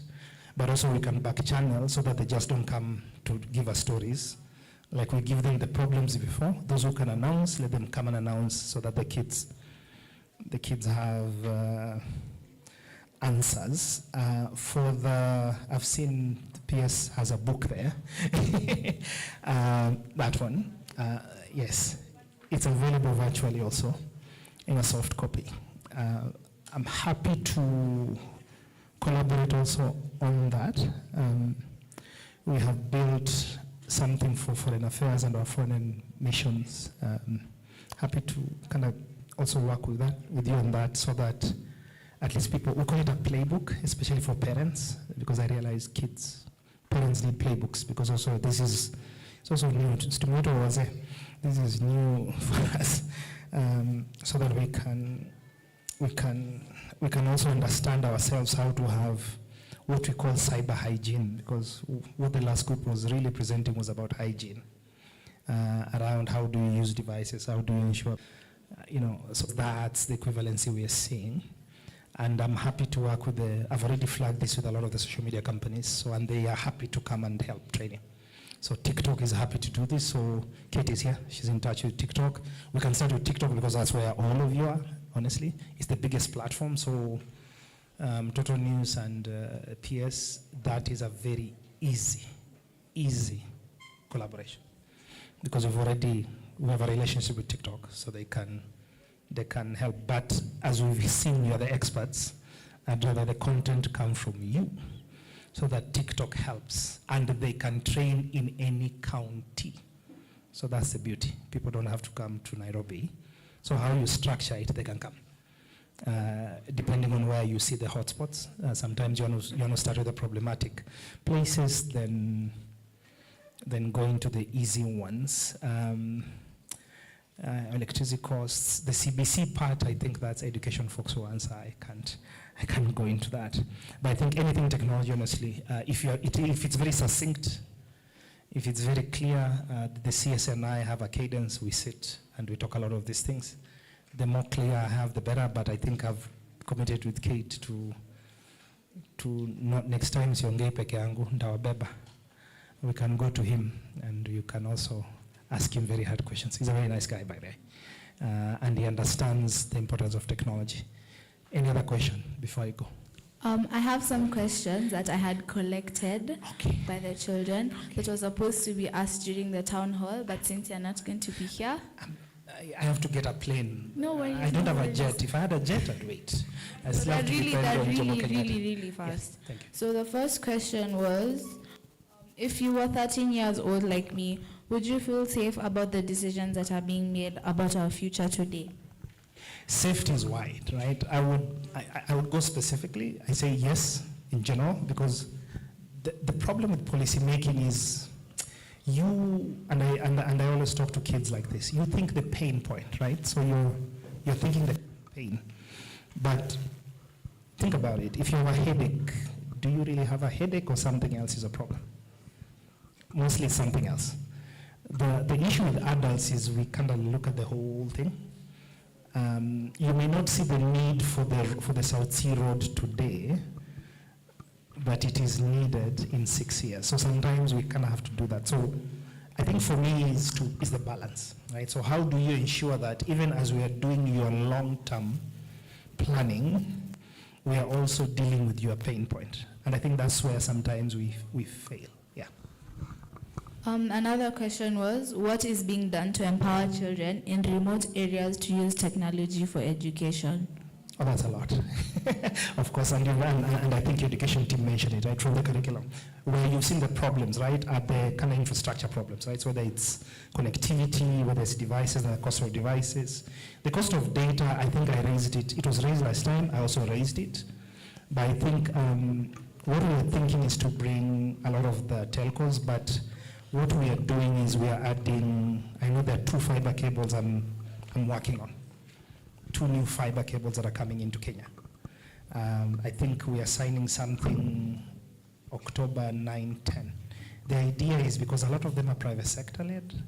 But also we can back channel so that they just don't come to give us stories. Like we give them the problems before. Those who can announce, let them come and announce so that the kids have answers. I've seen the PS has a book there. That one, yes. It's available virtually also in a soft copy. I'm happy to collaborate also on that. We have built something for foreign affairs and our foreign missions. Happy to kind of also work with you on that so that at least we call it a playbook, especially for parents, because I realize parents need playbooks because also this is, it's also new, this is new for us, so that we can also understand ourselves how to have what we call cyber hygiene, because what the last group was really presenting was about hygiene, around how do you use devices, how do you ensure, so that's the equivalency we are seeing. And I'm happy to work with I've already flagged this with a lot of the social media companies, and they are happy to come and help training. So TikTok is happy to do this, so Kate is here, she's in touch with TikTok. We can start with TikTok because that's where all of you are, honestly. It's the biggest platform, so Total News and PS, that is a very easy collaboration. Because we have a relationship with TikTok, so they can help. But as we've seen, you're the experts, I'd rather the content come from you, so that TikTok helps, and they can train in any county. So that's the beauty. People don't have to come to Nairobi. So how you structure it, they can come. Depending on where you see the hotspots. Sometimes you want to start with the problematic places, then go into the easy ones. Electricity costs, the CBC part, I think that's education folks who answer. I can't go into that. But I think anything technology, honestly, if it's very succinct, if it's very clear, the CS and I have a cadence, we sit and we talk a lot of these things. The more clear I have, the better, but I think I've committed with Kate to not next time siongei peke yangu ndawabeba. We can go to him and you can also ask him very hard questions. He's a very nice guy, by the way. And he understands the importance of technology. Any other question before I go? I have some questions that I had collected by the children that was supposed to be asked during the town hall, but since you're not going to be here. I have to get a plane. No worries. I don't have a jet. If I had a jet, I'd wait. They're really fast. Yes, thank you. So the first question was, if you were 13 years old like me, would you feel safe about the decisions that are being made about our future today? Safety is wide, right? I would go specifically. I say yes in general, because the problem with policy making is and I always talk to kids like this. You think the pain point, right? So you're thinking the pain, but think about it. If you have a headache, do you really have a headache or something else is a problem? Mostly something else. The issue with adults is we kind of look at the whole thing. You may not see the need for the South Sea Road today, but it is needed in 6 years. So sometimes we kind of have to do that. So I think for me is the balance, right? So how do you ensure that even as we are doing your long-term planning, we are also dealing with your pain point? And I think that's where sometimes we fail. Yeah. Another question was, what is being done to empower children in remote areas to use technology for education? Oh, that's a lot. Of course, and I think your education team mentioned it, right, from the curriculum, where you've seen the problems, right, are the kind of infrastructure problems, right, so whether it's connectivity, whether it's devices and the cost of devices. The cost of data, I think I raised it. It was raised last time. I also raised it. But I think what we are thinking is to bring a lot of the telcos, but what we are doing is we are adding, I know there are 2 fiber cables I'm working on. 2 new fiber cables that are coming into Kenya. I think we are signing something October 9, 10. The idea is because a lot of them are private sector led,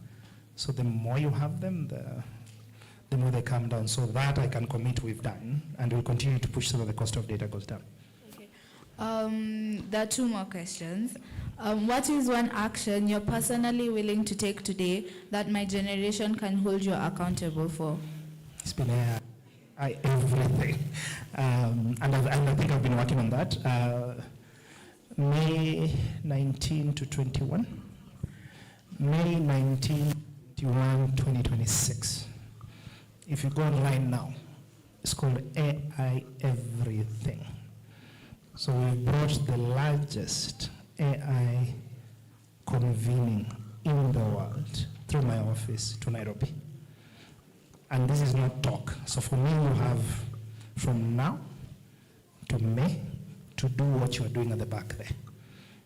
so the more you have them, the more they come down. So that I can commit we've done, and we'll continue to push so that the cost of data goes down. Okay. There are 2 more questions. What is one action you're personally willing to take today that my generation can hold you accountable for? It's been everything. And I think I've been working on that. May 19 to 21. May 19, 21, 2026. If you go online now, it's called AI Everything. So we brought the largest AI convening in the world through my office to Nairobi. And this is not talk. So for me, you have from now to May to do what you are doing at the back there.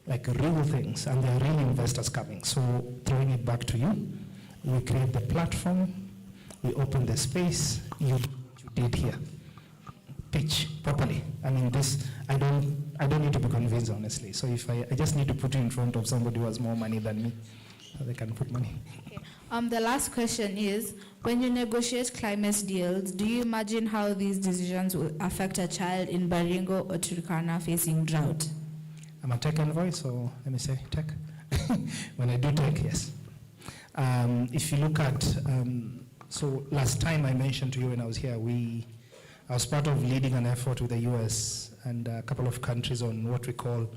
Like real things, and there are real investors coming. So throwing it back to you, we create the platform, we open the space, you did here. Pitch properly. I mean, this, I don't need to be convinced, honestly. So if I just need to put you in front of somebody who has more money than me, so they can put money. Okay. The last question is, when you negotiate climate deals, do you imagine how these decisions will affect a child in Baringo or Turkana facing drought? I'm a tech envoy, so let me say tech. When I do tech, yes. If you look at, so last time I mentioned to you when I was here, I was part of leading an effort with the US and a couple of countries on what we call,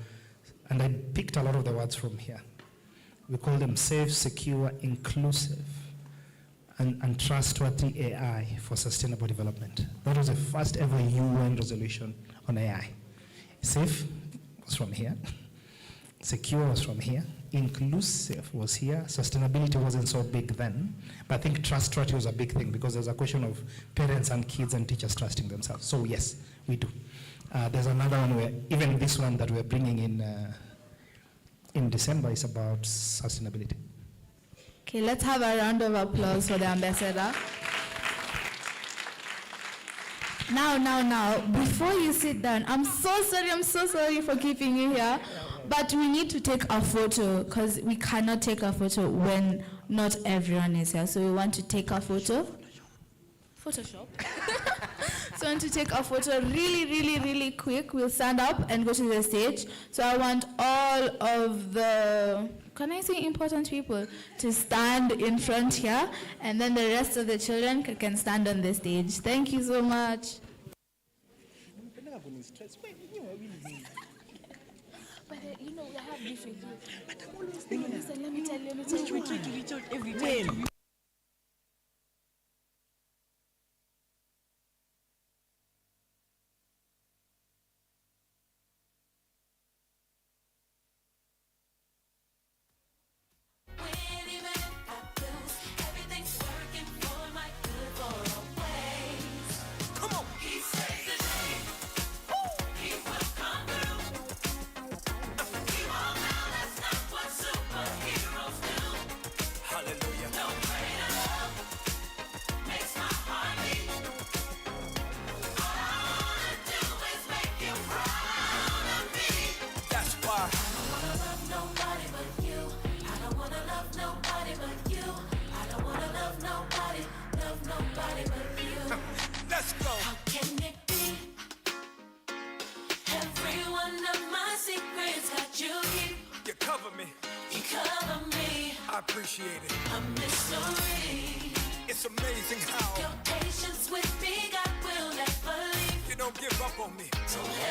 and I picked a lot of the words from here. We call them safe, secure, inclusive, and trustworthy AI for sustainable development. That was the first ever UN resolution on AI. Safe was from here. Secure was from here. Inclusive was here. Sustainability wasn't so big then, but I think trustworthy was a big thing because there's a question of parents and kids and teachers trusting themselves. So yes, we do. There's another one where, even this one that we're bringing in December is about sustainability. Okay, let's have a round of applause for the ambassador. Now, before you sit down, I'm so sorry for keeping you here, but we need to take a photo because we cannot take a photo when not everyone is here. So we want to take a photo. Photoshop. So I want to take a photo really quick. We'll stand up and go to the stage. So I want all of the, can I say important people, to stand in front here, and then the rest of the children can stand on the stage. Thank you so much. But you know, we have beef with you. But I'm always thinking, listen, let me tell you. We try to reach out every time. Hallelujah. a mystery. It's amazing how your patience with me, God will never leave. you don't give up on me. Don't